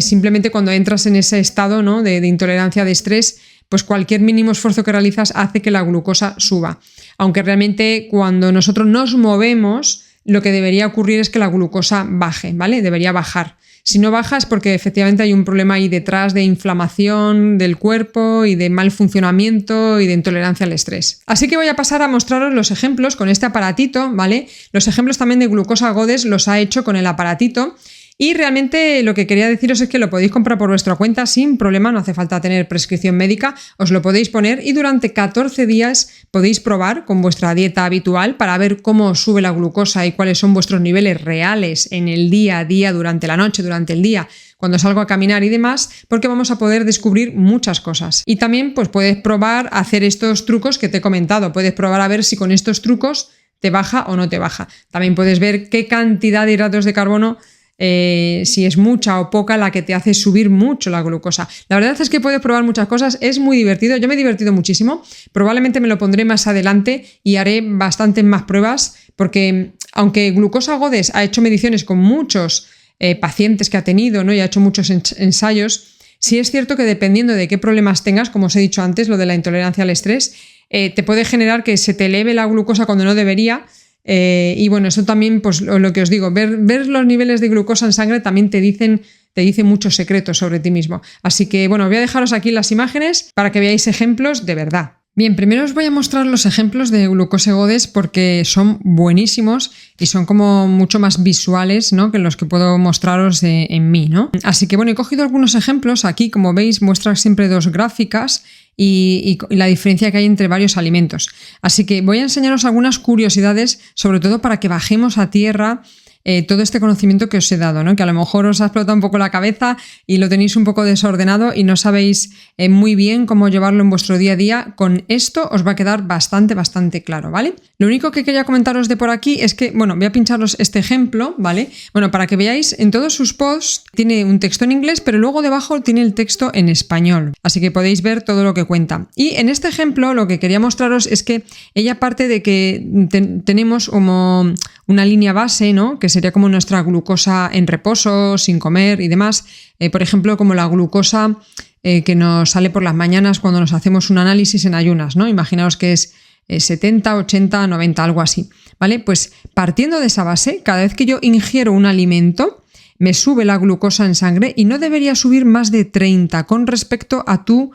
simplemente cuando entras en ese estado, ¿no?, de intolerancia de estrés, pues cualquier mínimo esfuerzo que realizas hace que la glucosa suba. Aunque realmente cuando nosotros nos movemos, lo que debería ocurrir es que la glucosa baje, ¿vale? Debería bajar. Si no baja es porque efectivamente hay un problema ahí detrás de inflamación del cuerpo y de mal funcionamiento y de intolerancia al estrés. Así que voy a pasar a mostraros los ejemplos con este aparatito, ¿vale? Los ejemplos también de glucosa Godes los ha hecho con el aparatito. Y realmente lo que quería deciros es que lo podéis comprar por vuestra cuenta sin problema, no hace falta tener prescripción médica, os lo podéis poner y durante 14 días podéis probar con vuestra dieta habitual para ver cómo sube la glucosa y cuáles son vuestros niveles reales en el día a día, durante la noche, durante el día, cuando salgo a caminar y demás, porque vamos a poder descubrir muchas cosas. Y también pues puedes probar a hacer estos trucos que te he comentado, puedes probar a ver si con estos trucos te baja o no te baja. También puedes ver qué cantidad de hidratos de carbono si es mucha o poca la que te hace subir mucho la glucosa. La verdad es que puedes probar muchas cosas, es muy divertido, yo me he divertido muchísimo, probablemente me lo pondré más adelante y haré bastantes más pruebas porque aunque Glucosa Godes ha hecho mediciones con muchos pacientes que ha tenido, ¿no?, y ha hecho muchos ensayos, sí es cierto que dependiendo de qué problemas tengas, como os he dicho antes, lo de la intolerancia al estrés, te puede generar que se te eleve la glucosa cuando no debería. Y bueno, eso también, pues lo que os digo, ver los niveles de glucosa en sangre también te dicen muchos secretos sobre ti mismo. Así que bueno, voy a dejaros aquí las imágenes para que veáis ejemplos de verdad. Bien, primero os voy a mostrar los ejemplos de Glucosa Godes porque son buenísimos y son como mucho más visuales, ¿no?, que los que puedo mostraros en mí, ¿no? Así que bueno, he cogido algunos ejemplos. Aquí, como veis, muestra siempre dos gráficas y la diferencia que hay entre varios alimentos. Así que voy a enseñaros algunas curiosidades, sobre todo para que bajemos a tierra todo este conocimiento que os he dado, ¿no?, que a lo mejor os ha explotado un poco la cabeza y lo tenéis un poco desordenado y no sabéis muy bien cómo llevarlo en vuestro día a día. Con esto os va a quedar bastante claro, ¿vale? Lo único que quería comentaros de por aquí es que, bueno, voy a pincharos este ejemplo, ¿vale? Bueno, para que veáis, en todos sus posts tiene un texto en inglés, pero luego debajo tiene el texto en español, así que podéis ver todo lo que cuenta. Y en este ejemplo lo que quería mostraros es que ella parte de que tenemos como una línea base, ¿no?, que sería como nuestra glucosa en reposo, sin comer y demás. Por ejemplo, como la glucosa que nos sale por las mañanas cuando nos hacemos un análisis en ayunas, ¿no? Imaginaos que es 70, 80, 90, algo así, ¿vale? Pues partiendo de esa base, cada vez que yo ingiero un alimento, me sube la glucosa en sangre y no debería subir más de 30 con respecto a tu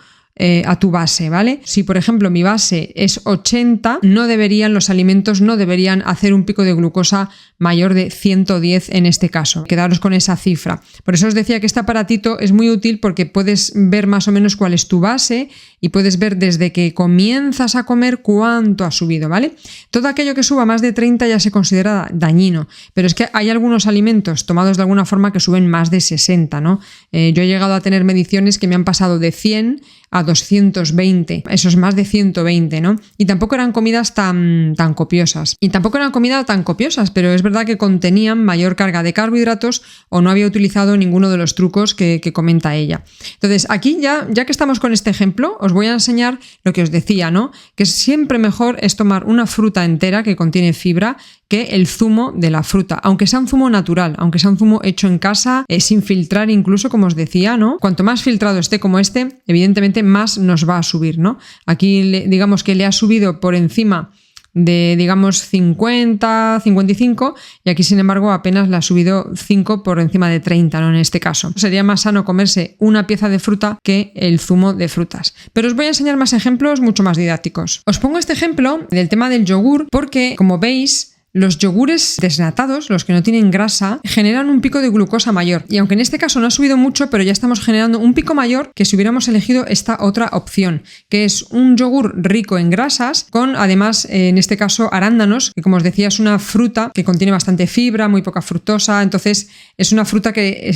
base, ¿vale? Si, por ejemplo, mi base es 80, los alimentos no deberían hacer un pico de glucosa mayor de 110 en este caso. Quedaros con esa cifra. Por eso os decía que este aparatito es muy útil porque puedes ver más o menos cuál es tu base y puedes ver desde que comienzas a comer cuánto ha subido, ¿vale? Todo aquello que suba más de 30 ya se considera dañino, pero es que hay algunos alimentos tomados de alguna forma que suben más de 60, ¿no? Yo he llegado a tener mediciones que me han pasado de 100 a 220, eso es más de 120, ¿no? Y tampoco eran comidas tan copiosas. Y tampoco eran comidas tan copiosas, pero es verdad que contenían mayor carga de carbohidratos o no había utilizado ninguno de los trucos que comenta ella. Entonces, aquí ya que estamos con este ejemplo, os voy a enseñar lo que os decía, ¿no? Que siempre mejor es tomar una fruta entera que contiene fibra que el zumo de la fruta, aunque sea un zumo natural, aunque sea un zumo hecho en casa, sin filtrar incluso, como os decía, ¿no? Cuanto más filtrado esté como este, evidentemente más nos va a subir, ¿no? Aquí digamos que le ha subido por encima de, digamos, 50, 55 y aquí, sin embargo, apenas le ha subido 5 por encima de 30, ¿no? En este caso. Sería más sano comerse una pieza de fruta que el zumo de frutas. Pero os voy a enseñar más ejemplos mucho más didácticos. Os pongo este ejemplo del tema del yogur porque, como veis, Los yogures desnatados, los que no tienen grasa, generan un pico de glucosa mayor. Y aunque en este caso no ha subido mucho, pero ya estamos generando un pico mayor que si hubiéramos elegido esta otra opción, que es un yogur rico en grasas con, además, en este caso, arándanos, que como os decía es una fruta que contiene bastante fibra, muy poca fructosa, entonces es una fruta que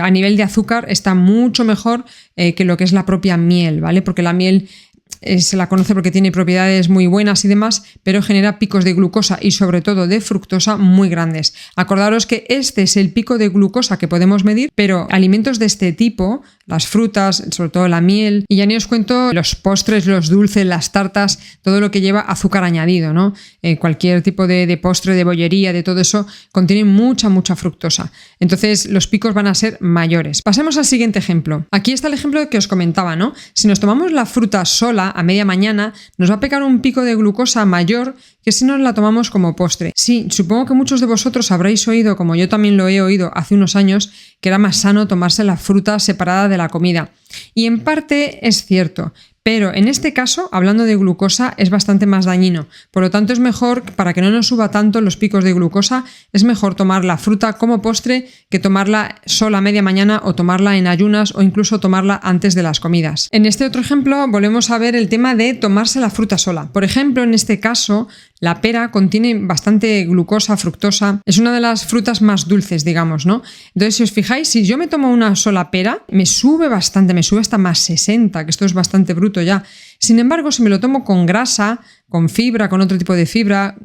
a nivel de azúcar está mucho mejor que lo que es la propia miel, ¿vale? Porque la miel se la conoce porque tiene propiedades muy buenas y demás, pero genera picos de glucosa y sobre todo de fructosa muy grandes. Acordaros que este es el pico de glucosa que podemos medir, pero alimentos de este tipo, las frutas, sobre todo la miel, y ya ni os cuento los postres, los dulces, las tartas, todo lo que lleva azúcar añadido, ¿no? Cualquier tipo de postre, de bollería, de todo eso, contiene mucha fructosa. Entonces los picos van a ser mayores. Pasemos al siguiente ejemplo. Aquí está el ejemplo que os comentaba, ¿no? Si nos tomamos la fruta sola a media mañana, nos va a pegar un pico de glucosa mayor que si nos la tomamos como postre. Sí, supongo que muchos de vosotros habréis oído, como yo también lo he oído hace unos años, que era más sano tomarse la fruta separada de la comida. Y en parte es cierto, pero en este caso, hablando de glucosa, es bastante más dañino. Por lo tanto, es mejor, para que no nos suba tanto los picos de glucosa, es mejor tomar la fruta como postre que tomarla sola a media mañana o tomarla en ayunas o incluso tomarla antes de las comidas. En este otro ejemplo, volvemos a ver el tema de tomarse la fruta sola. Por ejemplo, en este caso, la pera contiene bastante glucosa, fructosa. Es una de las frutas más dulces, digamos, ¿no? Entonces, si os fijáis, si yo me tomo una sola pera, me sube bastante, me sube hasta más 60, que esto es bastante bruto ya. Sin embargo, si me lo tomo con grasa, con fibra, con otro tipo de fibra,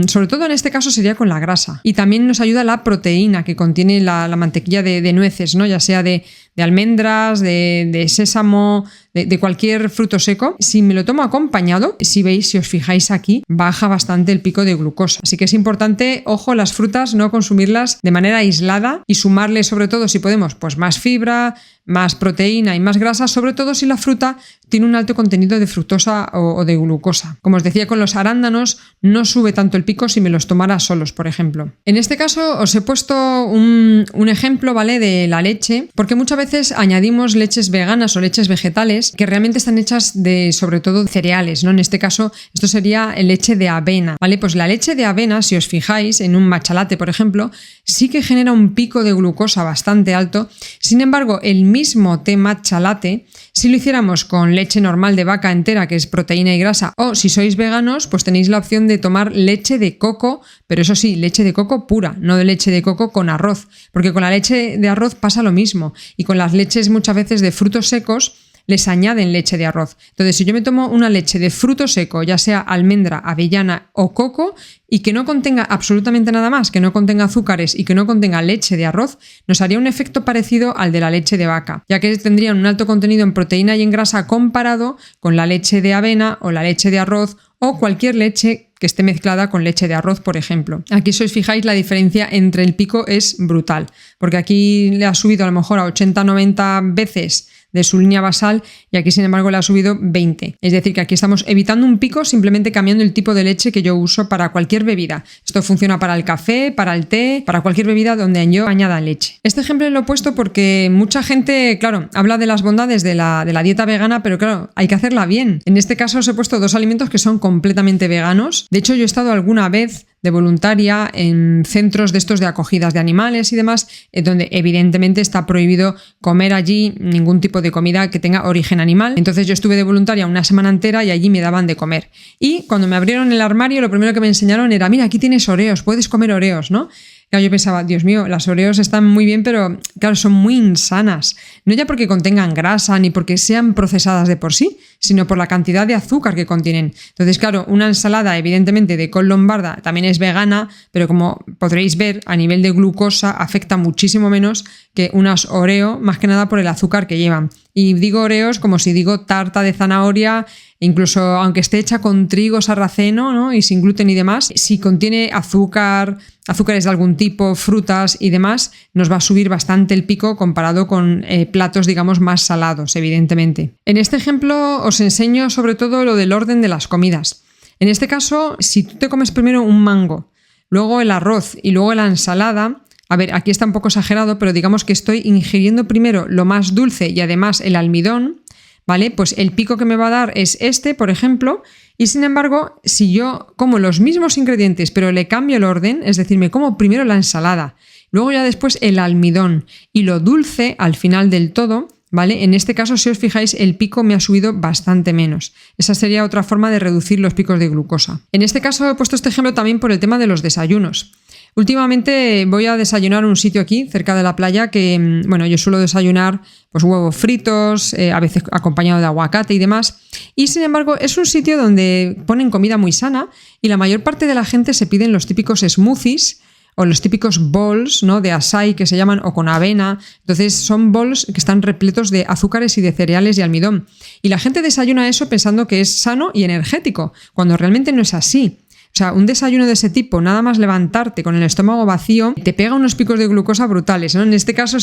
sobre todo en este caso sería con la grasa. Y también nos ayuda la proteína que contiene la mantequilla de nueces, ¿no? Ya sea de almendras, de sésamo, de cualquier fruto seco. Si me lo tomo acompañado, si os fijáis aquí, baja bastante el pico de glucosa. Así que es importante, ojo, las frutas no consumirlas de manera aislada y sumarle sobre todo, si podemos, pues más fibra, más proteína y más grasa, sobre todo si la fruta tiene un alto contenido de fructosa o de glucosa. Como os decía, con los arándanos no sube tanto el pico si me los tomara solos, por ejemplo. En este caso os he puesto un ejemplo, ¿vale?, de la leche, porque muchas veces añadimos leches veganas o leches vegetales que realmente están hechas de, sobre todo, cereales, ¿no? En este caso, esto sería leche de avena, ¿vale? Pues la leche de avena, si os fijáis, en un matcha latte, por ejemplo, sí que genera un pico de glucosa bastante alto. Sin embargo, el mismo té matcha latte, si lo hiciéramos con leche normal de vaca entera, que es proteína y grasa, o si sois veganos, pues tenéis la opción de tomar leche de coco, pero eso sí, leche de coco pura, no de leche de coco con arroz, porque con la leche de arroz pasa lo mismo, y con las leches muchas veces de frutos secos les añaden leche de arroz. Entonces, si yo me tomo una leche de fruto seco, ya sea almendra, avellana o coco, y que no contenga absolutamente nada más, que no contenga azúcares y que no contenga leche de arroz, nos haría un efecto parecido al de la leche de vaca, ya que tendrían un alto contenido en proteína y en grasa comparado con la leche de avena o la leche de arroz o cualquier leche que esté mezclada con leche de arroz, por ejemplo. Aquí, si os fijáis, la diferencia entre el pico es brutal, porque aquí le ha subido a lo mejor a 80-90 veces de su línea basal y aquí, sin embargo, le ha subido 20. Es decir, que aquí estamos evitando un pico simplemente cambiando el tipo de leche que yo uso para cualquier bebida. Esto funciona para el café, para el té, para cualquier bebida donde yo añada leche. Este ejemplo lo he puesto porque mucha gente, claro, habla de las bondades de la dieta vegana, pero claro, hay que hacerla bien. En este caso os he puesto dos alimentos que son completamente veganos. De hecho, yo he estado alguna vez de voluntaria en centros de estos de acogidas de animales y demás, donde evidentemente está prohibido comer allí ningún tipo de comida que tenga origen animal. Entonces yo estuve de voluntaria una semana entera y allí me daban de comer. Y cuando me abrieron el armario, lo primero que me enseñaron era, mira, aquí tienes Oreos, puedes comer Oreos, ¿no? Claro, yo pensaba, Dios mío, las Oreos están muy bien, pero claro, son muy insanas. No ya porque contengan grasa ni porque sean procesadas de por sí, sino por la cantidad de azúcar que contienen. Entonces, claro, una ensalada, evidentemente, de col lombarda también es vegana, pero como podréis ver, a nivel de glucosa afecta muchísimo menos que unas Oreo, más que nada por el azúcar que llevan. Y digo Oreos como si digo tarta de zanahoria, incluso aunque esté hecha con trigo sarraceno, ¿no?, y sin gluten y demás, si contiene azúcares de algún tipo, frutas y demás, nos va a subir bastante el pico comparado con platos, digamos, más salados, evidentemente. En este ejemplo os enseño sobre todo lo del orden de las comidas. En este caso, si tú te comes primero un mango, luego el arroz y luego la ensalada, a ver, aquí está un poco exagerado, pero digamos que estoy ingiriendo primero lo más dulce y además el almidón, ¿vale? Pues el pico que me va a dar es este, por ejemplo, y sin embargo, si yo como los mismos ingredientes, pero le cambio el orden, es decir, me como primero la ensalada, luego ya después el almidón y lo dulce al final del todo, ¿vale? En este caso, si os fijáis, el pico me ha subido bastante menos. Esa sería otra forma de reducir los picos de glucosa. En este caso he puesto este ejemplo también por el tema de los desayunos. Últimamente voy a desayunar en un sitio aquí, cerca de la playa, que, bueno, yo suelo desayunar pues huevos fritos, a veces acompañado de aguacate y demás. Y sin embargo, es un sitio donde ponen comida muy sana y la mayor parte de la gente se piden los típicos smoothies o los típicos bowls, ¿no?, de açaí que se llaman, o con avena. Entonces son bowls que están repletos de azúcares y de cereales y almidón. Y la gente desayuna eso pensando que es sano y energético, cuando realmente no es así. O sea, un desayuno de ese tipo, nada más levantarte con el estómago vacío, te pega unos picos de glucosa brutales, ¿no? En este caso,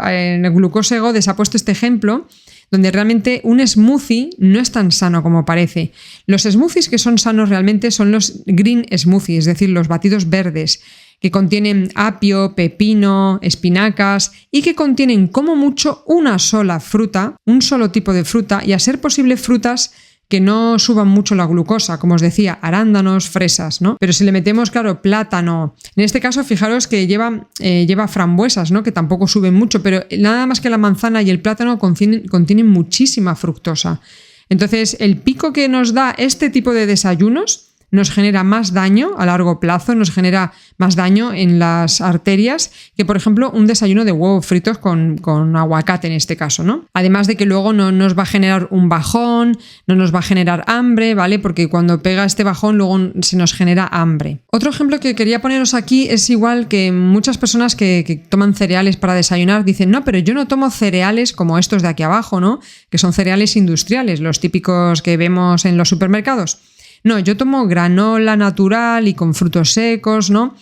en el Glucose Go se ha puesto este ejemplo donde realmente un smoothie no es tan sano como parece. Los smoothies que son sanos realmente son los green smoothies, es decir, los batidos verdes, que contienen apio, pepino, espinacas y que contienen como mucho una sola fruta, un solo tipo de fruta, y a ser posible frutas que no suban mucho la glucosa, como os decía, arándanos, fresas, ¿no? Pero si le metemos, claro, plátano, en este caso fijaros que lleva frambuesas, ¿no?, que tampoco suben mucho, pero nada más que la manzana y el plátano contienen muchísima fructosa. Entonces, el pico que nos da este tipo de desayunos nos genera más daño a largo plazo, nos genera más daño en las arterias que, por ejemplo, un desayuno de huevos fritos con aguacate en este caso, ¿no? Además de que luego no nos va a generar un bajón, no nos va a generar hambre, ¿vale? Porque cuando pega este bajón luego se nos genera hambre. Otro ejemplo que quería poneros aquí es igual que muchas personas que toman cereales para desayunar dicen, no, pero yo no tomo cereales como estos de aquí abajo, ¿no?, que son cereales industriales, los típicos que vemos en los supermercados. No, yo tomo granola natural y con frutos secos, ¿no?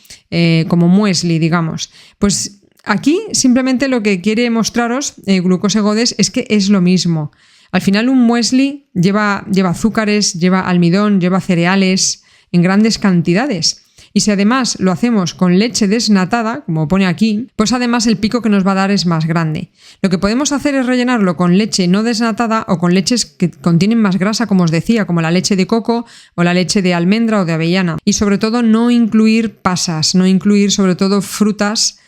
Como muesli, digamos. Pues aquí simplemente lo que quiere mostraros Glucose Go es que es lo mismo. Al final un muesli lleva azúcares, lleva almidón, lleva cereales en grandes cantidades. Y si además lo hacemos con leche desnatada, como pone aquí, pues además el pico que nos va a dar es más grande. Lo que podemos hacer es rellenarlo con leche no desnatada o con leches que contienen más grasa, como os decía, como la leche de coco o la leche de almendra o de avellana. Y sobre todo no incluir pasas, no incluir sobre todo frutas,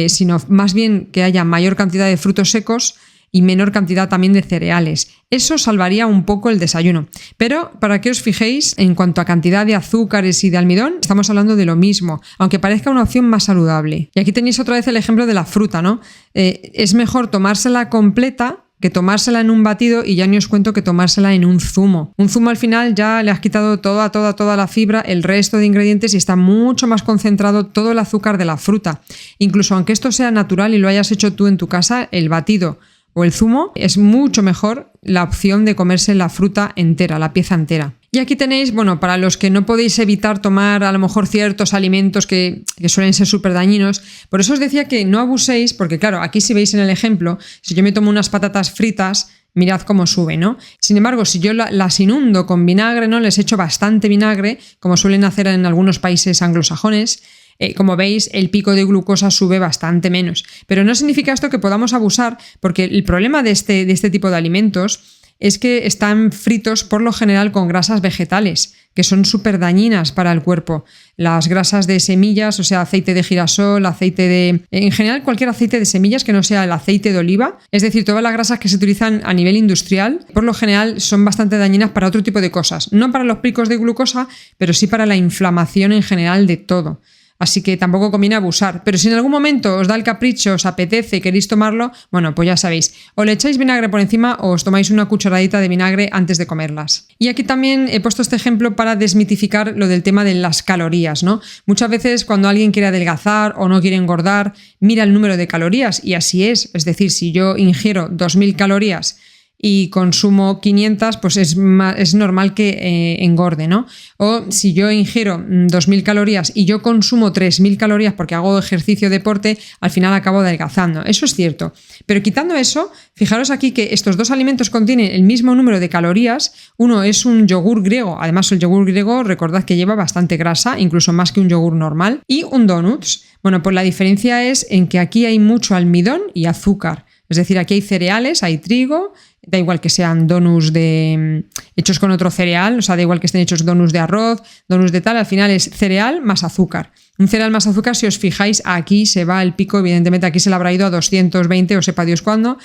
sino más bien que haya mayor cantidad de frutos secos y menor cantidad también de cereales. Eso salvaría un poco el desayuno. Pero para que os fijéis, en cuanto a cantidad de azúcares y de almidón, estamos hablando de lo mismo, aunque parezca una opción más saludable. Y aquí tenéis otra vez el ejemplo de la fruta, ¿no? Es mejor tomársela completa que tomársela en un batido, y ya ni os cuento que tomársela en un zumo. Un zumo al final ya le has quitado toda la fibra, el resto de ingredientes, y está mucho más concentrado todo el azúcar de la fruta. Incluso aunque esto sea natural y lo hayas hecho tú en tu casa, el batido o el zumo, es mucho mejor la opción de comerse la fruta entera, la pieza entera. Y aquí tenéis, bueno, para los que no podéis evitar tomar a lo mejor ciertos alimentos que suelen ser súper dañinos, por eso os decía que no abuséis, porque claro, aquí si veis en el ejemplo, si yo me tomo unas patatas fritas, mirad cómo sube, ¿no? Sin embargo, si yo las inundo con vinagre, ¿no?, les echo bastante vinagre, como suelen hacer en algunos países anglosajones, como veis, el pico de glucosa sube bastante menos. Pero no significa esto que podamos abusar, porque el problema de este tipo de alimentos es que están fritos por lo general con grasas vegetales, que son súper dañinas para el cuerpo. Las grasas de semillas, o sea, aceite de girasol, en general cualquier aceite de semillas que no sea el aceite de oliva, es decir, todas las grasas que se utilizan a nivel industrial, por lo general son bastante dañinas para otro tipo de cosas. No para los picos de glucosa, pero sí para la inflamación en general de todo. Así que tampoco conviene abusar. Pero si en algún momento os da el capricho, os apetece y queréis tomarlo, bueno, pues ya sabéis, o le echáis vinagre por encima o os tomáis una cucharadita de vinagre antes de comerlas. Y aquí también he puesto este ejemplo para desmitificar lo del tema de las calorías, ¿no? Muchas veces cuando alguien quiere adelgazar o no quiere engordar, mira el número de calorías, y así es. Es decir, si yo ingiero 2000 calorías y consumo 500, pues es normal que engorde, ¿no? O si yo ingiero 2000 calorías y yo consumo 3000 calorías porque hago ejercicio, deporte, al final acabo adelgazando. Eso es cierto. Pero quitando eso, fijaros aquí que estos dos alimentos contienen el mismo número de calorías. Uno es un yogur griego, además el yogur griego, recordad que lleva bastante grasa, incluso más que un yogur normal, y un donuts. Bueno, pues la diferencia es en que aquí hay mucho almidón y azúcar. Es decir, aquí hay cereales, hay trigo, Da igual que sean donuts hechos con otro cereal, o sea, da igual que estén hechos donuts de arroz, donuts de tal, al final es cereal más azúcar. Un cereal más azúcar, si os fijáis, aquí se va el pico, evidentemente aquí se le habrá ido a 220 o sepa Dios cuándo.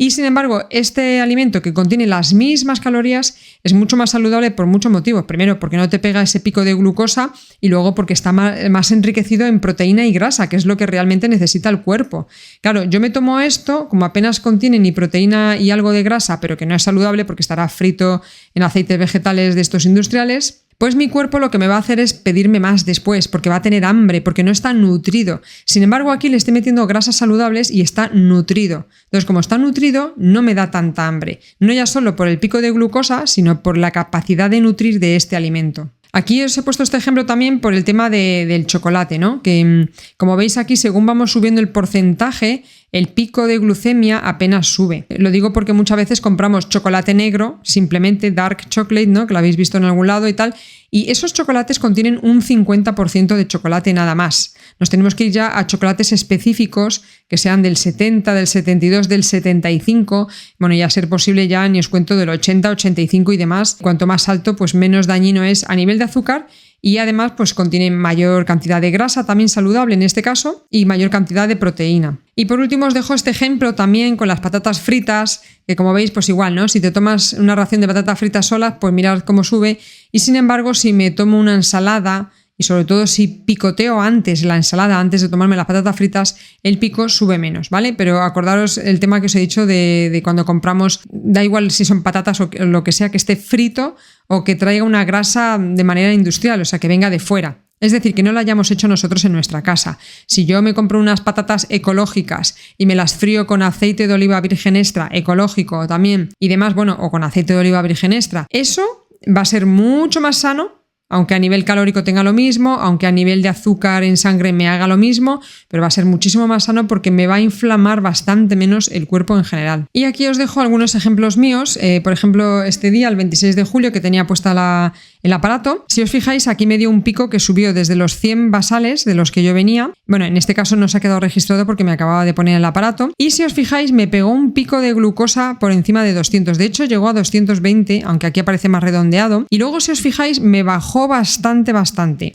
Y sin embargo, este alimento que contiene las mismas calorías es mucho más saludable por muchos motivos. Primero, porque no te pega ese pico de glucosa y luego porque está más enriquecido en proteína y grasa, que es lo que realmente necesita el cuerpo. Claro, yo me tomo esto, como apenas contiene ni proteína y algo de grasa, pero que no es saludable porque estará frito en aceites vegetales de estos industriales, pues mi cuerpo lo que me va a hacer es pedirme más después, porque va a tener hambre, porque no está nutrido. Sin embargo, aquí le estoy metiendo grasas saludables y está nutrido. Entonces, como está nutrido, no me da tanta hambre. No ya solo por el pico de glucosa, sino por la capacidad de nutrir de este alimento. Aquí os he puesto este ejemplo también por el tema del chocolate, ¿no? Que como veis aquí, según vamos subiendo el porcentaje, el pico de glucemia apenas sube. Lo digo porque muchas veces compramos chocolate negro, simplemente dark chocolate, ¿no? Que lo habéis visto en algún lado y tal, y esos chocolates contienen un 50% de chocolate nada más. Nos tenemos que ir ya a chocolates específicos que sean del 70, del 72, del 75, bueno, y a ser posible ya ni os cuento del 80, 85 y demás. Cuanto más alto, pues menos dañino es a nivel de azúcar. Y además pues contiene mayor cantidad de grasa, también saludable en este caso, y mayor cantidad de proteína. Y por último os dejo este ejemplo también con las patatas fritas, que como veis pues igual, ¿no? Si te tomas una ración de patatas fritas solas, pues mirad cómo sube. Y sin embargo, si me tomo una ensalada, y sobre todo si picoteo antes la ensalada, antes de tomarme las patatas fritas, el pico sube menos, ¿vale? Pero acordaros el tema que os he dicho de cuando compramos, da igual si son patatas o lo que sea, que esté frito o que traiga una grasa de manera industrial, o sea, que venga de fuera. Es decir, que no la hayamos hecho nosotros en nuestra casa. Si yo me compro unas patatas ecológicas y me las frío con aceite de oliva virgen extra, ecológico también, y demás, bueno, o con aceite de oliva virgen extra, eso va a ser mucho más sano, aunque a nivel calórico tenga lo mismo, aunque a nivel de azúcar en sangre me haga lo mismo, pero va a ser muchísimo más sano porque me va a inflamar bastante menos el cuerpo en general. Y aquí os dejo algunos ejemplos míos, por ejemplo, este día, el 26 de julio, que tenía puesta el aparato. Si os fijáis, aquí me dio un pico que subió desde los 100 basales de los que yo venía. Bueno, en este caso no se ha quedado registrado porque me acababa de poner el aparato. Y si os fijáis, me pegó un pico de glucosa por encima de 200. De hecho, llegó a 220, aunque aquí aparece más redondeado. Y luego, si os fijáis, me bajó bastante.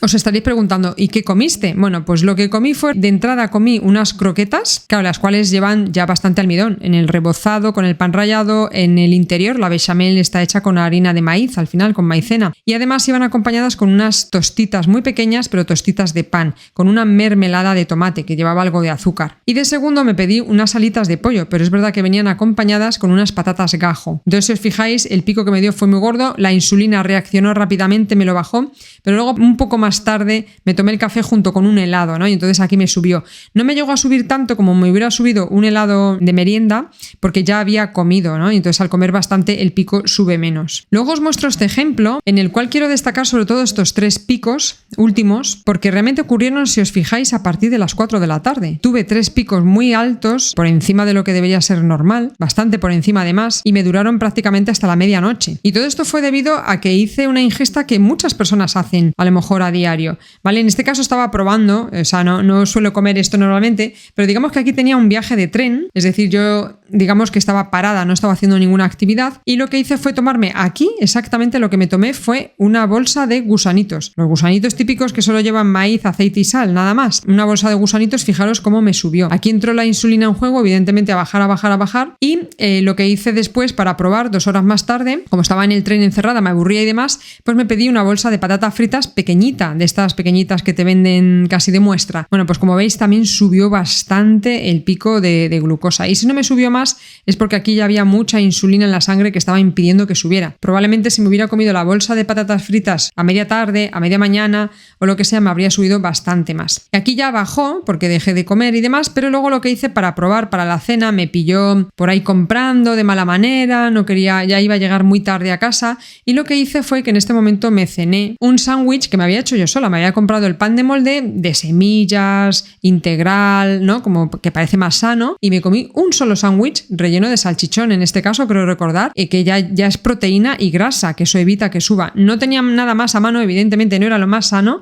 Os estaréis preguntando, ¿y qué comiste? Bueno, pues lo que comí fue, de entrada comí unas croquetas, claro, las cuales llevan ya bastante almidón, en el rebozado, con el pan rallado, en el interior, la bechamel está hecha con harina de maíz, al final, con maicena. Y además iban acompañadas con unas tostitas muy pequeñas, pero tostitas de pan, con una mermelada de tomate que llevaba algo de azúcar. Y de segundo me pedí unas alitas de pollo, pero es verdad que venían acompañadas con unas patatas gajo. Entonces, si os fijáis, el pico que me dio fue muy gordo, la insulina reaccionó rápidamente, me lo bajó, pero luego un poco más tarde me tomé el café junto con un helado, ¿no? Y entonces aquí me subió. No me llegó a subir tanto como me hubiera subido un helado de merienda, porque ya había comido, ¿no? Y entonces al comer bastante el pico sube menos. Luego os muestro este ejemplo en el cual quiero destacar sobre todo estos 3 picos últimos, porque realmente ocurrieron, si os fijáis, a partir de las 4 de la tarde. Tuve 3 picos muy altos, por encima de lo que debería ser normal, bastante por encima además, y me duraron prácticamente hasta la medianoche. Y todo esto fue debido a que hice una ingesta que muchas personas hacen a lo mejor a diario, ¿vale? En este caso estaba probando, o sea, no suelo comer esto normalmente, pero digamos que aquí tenía un viaje de tren, es decir, yo digamos que estaba parada, no estaba haciendo ninguna actividad, y lo que hice fue tomarme aquí, exactamente lo que me tomé fue una bolsa de gusanitos. Los gusanitos típicos que solo llevan maíz, aceite y sal, nada más. Una bolsa de gusanitos, fijaros cómo me subió. Aquí entró la insulina en juego, evidentemente a bajar, y lo que hice después para probar 2 horas más tarde, como estaba en el tren encerrada, me aburría y demás, pues me pedí una bolsa de patatas fritas pequeñita, de estas pequeñitas que te venden casi de muestra. Bueno, pues como veis también subió bastante el pico de glucosa. Y si no me subió más es porque aquí ya había mucha insulina en la sangre que estaba impidiendo que subiera. Probablemente si me hubiera comido la bolsa de patatas fritas a media tarde, a media mañana o lo que sea, me habría subido bastante más. Y aquí ya bajó porque dejé de comer y demás, pero luego lo que hice para probar para la cena me pilló por ahí comprando de mala manera, no quería, ya iba a llegar muy tarde a casa, y lo que hice fue que en este momento me cené un sándwich que me había hecho yo sola. Me había comprado el pan de molde de semillas, integral, ¿no? Como que parece más sano, y me comí un solo sándwich relleno de salchichón, en este caso creo recordar, que ya es proteína y grasa, que eso evita que suba. No tenía nada más a mano, evidentemente no era lo más sano,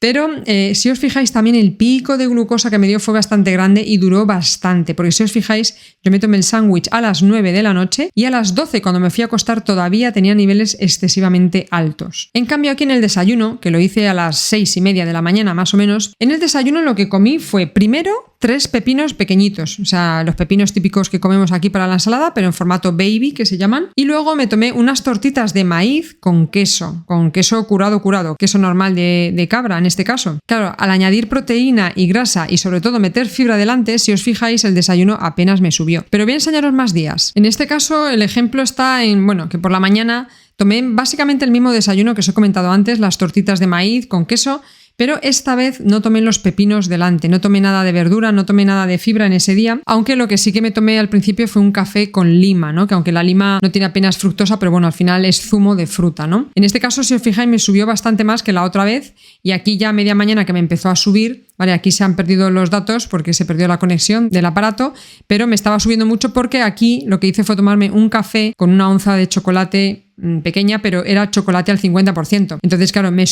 Pero si os fijáis también el pico de glucosa que me dio fue bastante grande y duró bastante, porque si os fijáis yo me tomé el sándwich a las 9 de la noche y a las 12 cuando me fui a acostar todavía tenía niveles excesivamente altos. En cambio aquí en el desayuno, que lo hice a las 6:30 de la mañana más o menos, en el desayuno lo que comí fue primero 3 pepinos pequeñitos, o sea, los pepinos típicos que comemos aquí para la ensalada, pero en formato baby que se llaman, y luego me tomé unas tortitas de maíz con queso curado, queso normal de cabra en este caso. Claro, al añadir proteína y grasa y sobre todo meter fibra delante, si os fijáis el desayuno apenas me subió. Pero voy a enseñaros más días. En este caso el ejemplo está en, bueno, que por la mañana tomé básicamente el mismo desayuno que os he comentado antes, las tortitas de maíz con queso, pero esta vez no tomé los pepinos delante, no tomé nada de verdura, no tomé nada de fibra en ese día, aunque lo que sí que me tomé al principio fue un café con lima, ¿no? Que aunque la lima no tiene apenas fructosa, pero bueno, al final es zumo de fruta, ¿no? En este caso, si os fijáis, me subió bastante más que la otra vez y aquí ya a media mañana que me empezó a subir, vale, aquí se han perdido los datos porque se perdió la conexión del aparato, pero me estaba subiendo mucho porque aquí lo que hice fue tomarme un café con una onza de chocolate pequeña, pero era chocolate al 50%. Entonces, claro, me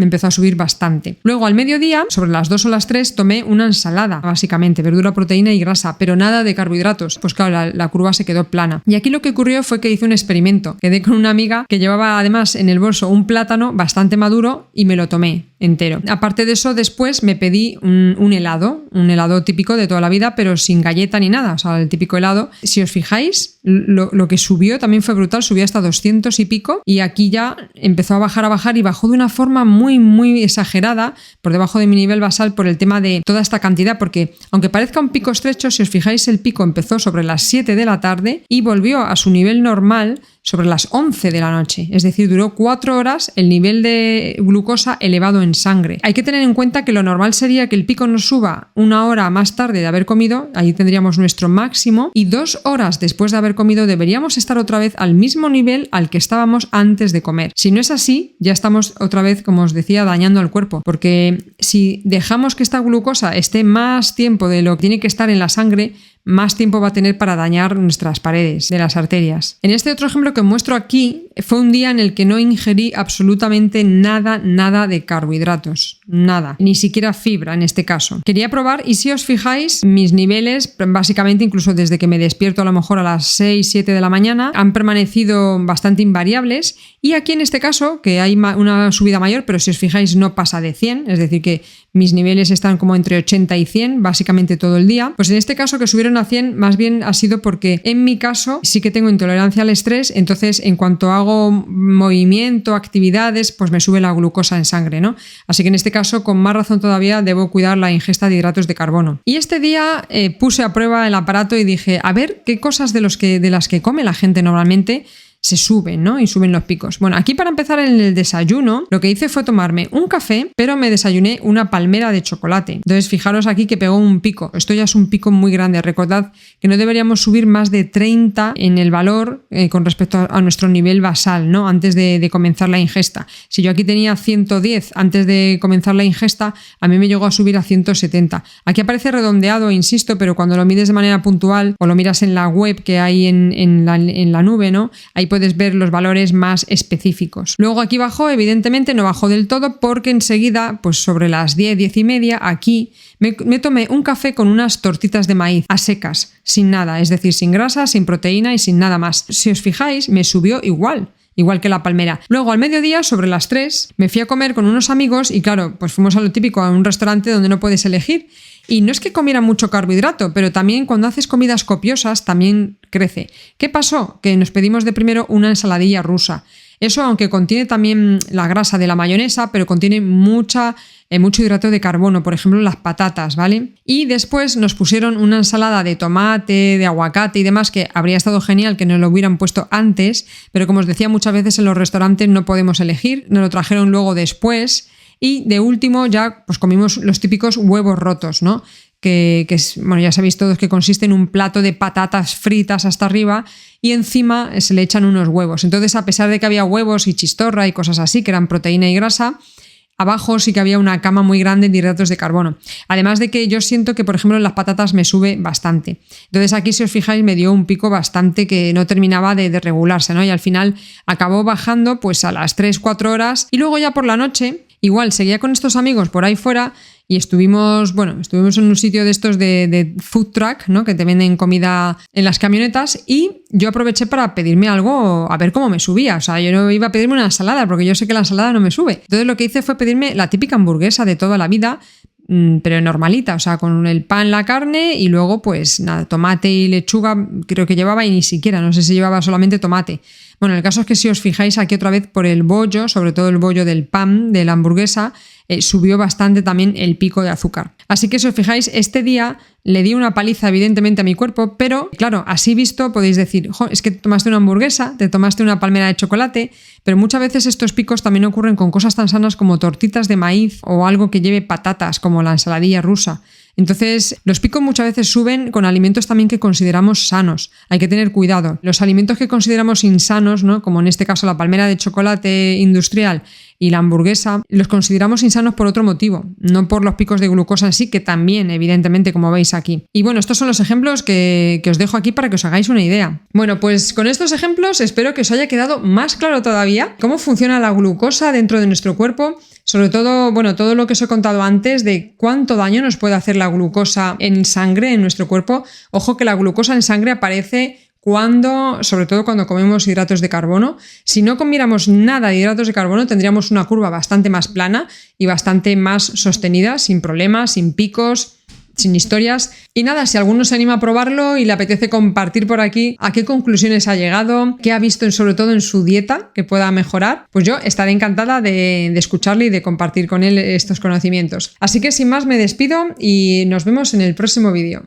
empezó a subir bastante. Luego, al mediodía, sobre las 2 o las 3, tomé una ensalada, básicamente, verdura, proteína y grasa, pero nada de carbohidratos. Pues claro, la curva se quedó plana. Y aquí lo que ocurrió fue que hice un experimento. Quedé con una amiga que llevaba además en el bolso un plátano bastante maduro y me lo tomé entero. Aparte de eso, después me pedí un helado típico de toda la vida, pero sin galleta ni nada, o sea, el típico helado. Si os fijáis, lo que subió también fue brutal, subió hasta 200 y pico y aquí ya empezó a bajar y bajó de una forma muy exagerada por debajo de mi nivel basal por el tema de toda esta cantidad, porque aunque parezca un pico estrecho, si os fijáis el pico empezó sobre las 7 de la tarde y volvió a su nivel normal sobre las 11 de la noche, es decir, duró 4 horas el nivel de glucosa elevado en sangre. Hay que tener en cuenta que lo normal sería que el pico nos suba 1 hora más tarde de haber comido, ahí tendríamos nuestro máximo, y 2 horas después de haber comido deberíamos estar otra vez al mismo nivel al que estábamos antes de comer. Si no es así, ya estamos otra vez, como os decía, dañando al cuerpo, porque si dejamos que esta glucosa esté más tiempo de lo que tiene que estar en la sangre, más tiempo va a tener para dañar nuestras paredes de las arterias. En este otro ejemplo que muestro aquí, fue un día en el que no ingerí absolutamente nada de carbohidratos, nada, ni siquiera fibra en este caso. Quería probar y si os fijáis, mis niveles, básicamente incluso desde que me despierto a lo mejor a las 6, 7 de la mañana, han permanecido bastante invariables y aquí en este caso, que hay una subida mayor, pero si os fijáis no pasa de 100, es decir que mis niveles están como entre 80 y 100 básicamente todo el día, pues en este caso que subieron a 100 más bien ha sido porque en mi caso sí que tengo intolerancia al estrés, entonces en cuanto hago movimiento, actividades, pues me sube la glucosa en sangre, ¿no? Así que en este caso con más razón todavía debo cuidar la ingesta de hidratos de carbono. Y este día puse a prueba el aparato y dije, a ver qué cosas de las que come la gente normalmente se suben, ¿no? Y suben los picos. Bueno, aquí para empezar en el desayuno, lo que hice fue tomarme un café, pero me desayuné una palmera de chocolate. Entonces, fijaros aquí que pegó un pico. Esto ya es un pico muy grande. Recordad que no deberíamos subir más de 30 en el valor con respecto a nuestro nivel basal, ¿no? Antes de comenzar la ingesta. Si yo aquí tenía 110 antes de comenzar la ingesta, a mí me llegó a subir a 170. Aquí aparece redondeado, insisto, pero cuando lo mides de manera puntual o lo miras en la web que hay en la nube, ¿no? Ahí puedes ver los valores más específicos. Luego aquí bajó, evidentemente no bajó del todo porque enseguida, pues sobre las 10, 10 y media, aquí me tomé un café con unas tortitas de maíz a secas, sin nada, es decir, sin grasa, sin proteína y sin nada más. Si os fijáis, me subió igual que la palmera. Luego al mediodía, sobre las 3, me fui a comer con unos amigos y claro, pues fuimos a lo típico, a un restaurante donde no puedes elegir. Y no es que comiera mucho carbohidrato, pero también cuando haces comidas copiosas también crece. ¿Qué pasó? Que nos pedimos de primero una ensaladilla rusa. Eso, aunque contiene también la grasa de la mayonesa, pero contiene mucho hidrato de carbono, por ejemplo las patatas, ¿vale? Y después nos pusieron una ensalada de tomate, de aguacate y demás, que habría estado genial que nos lo hubieran puesto antes, pero como os decía, muchas veces en los restaurantes no podemos elegir, nos lo trajeron luego después. Y de último ya pues comimos los típicos huevos rotos, ¿no? Que bueno, ya sabéis todos que consiste en un plato de patatas fritas hasta arriba y encima se le echan unos huevos. Entonces, a pesar de que había huevos y chistorra y cosas así, que eran proteína y grasa, abajo sí que había una cama muy grande de hidratos de carbono. Además de que yo siento que, por ejemplo, en las patatas me sube bastante. Entonces aquí, si os fijáis, me dio un pico bastante que no terminaba de regularse, ¿no? Y al final acabó bajando pues a las 3-4 horas y luego ya por la noche Igual, seguía con estos amigos por ahí fuera y estuvimos en un sitio de estos de food truck, ¿no? Que te venden comida en las camionetas, y yo aproveché para pedirme algo a ver cómo me subía. O sea, yo no iba a pedirme una ensalada porque yo sé que la ensalada no me sube. Entonces lo que hice fue pedirme la típica hamburguesa de toda la vida, pero normalita, o sea, con el pan, la carne y luego pues nada, tomate y lechuga creo que llevaba, y ni siquiera, no sé si llevaba solamente tomate. Bueno, el caso es que si os fijáis aquí otra vez por el bollo, sobre todo el bollo del pan, de la hamburguesa, subió bastante también el pico de azúcar. Así que si os fijáis, este día le di una paliza evidentemente a mi cuerpo, pero claro, así visto podéis decir, es que te tomaste una hamburguesa, te tomaste una palmera de chocolate, pero muchas veces estos picos también ocurren con cosas tan sanas como tortitas de maíz o algo que lleve patatas como la ensaladilla rusa. Entonces, los picos muchas veces suben con alimentos también que consideramos sanos. Hay que tener cuidado. Los alimentos que consideramos insanos, ¿no? Como en este caso la palmera de chocolate industrial y la hamburguesa, los consideramos insanos por otro motivo, no por los picos de glucosa en sí, que también, evidentemente, como veis aquí. Y bueno, estos son los ejemplos que os dejo aquí para que os hagáis una idea. Bueno, pues con estos ejemplos espero que os haya quedado más claro todavía cómo funciona la glucosa dentro de nuestro cuerpo. Sobre todo, todo lo que os he contado antes de cuánto daño nos puede hacer la glucosa en sangre, en nuestro cuerpo. Ojo que la glucosa en sangre aparece sobre todo cuando comemos hidratos de carbono. Si no comiéramos nada de hidratos de carbono, tendríamos una curva bastante más plana y bastante más sostenida, sin problemas, sin picos, sin historias. Y nada, si alguno se anima a probarlo y le apetece compartir por aquí a qué conclusiones ha llegado, qué ha visto sobre todo en su dieta que pueda mejorar, pues yo estaré encantada de escucharle y de compartir con él estos conocimientos. Así que sin más me despido y nos vemos en el próximo vídeo.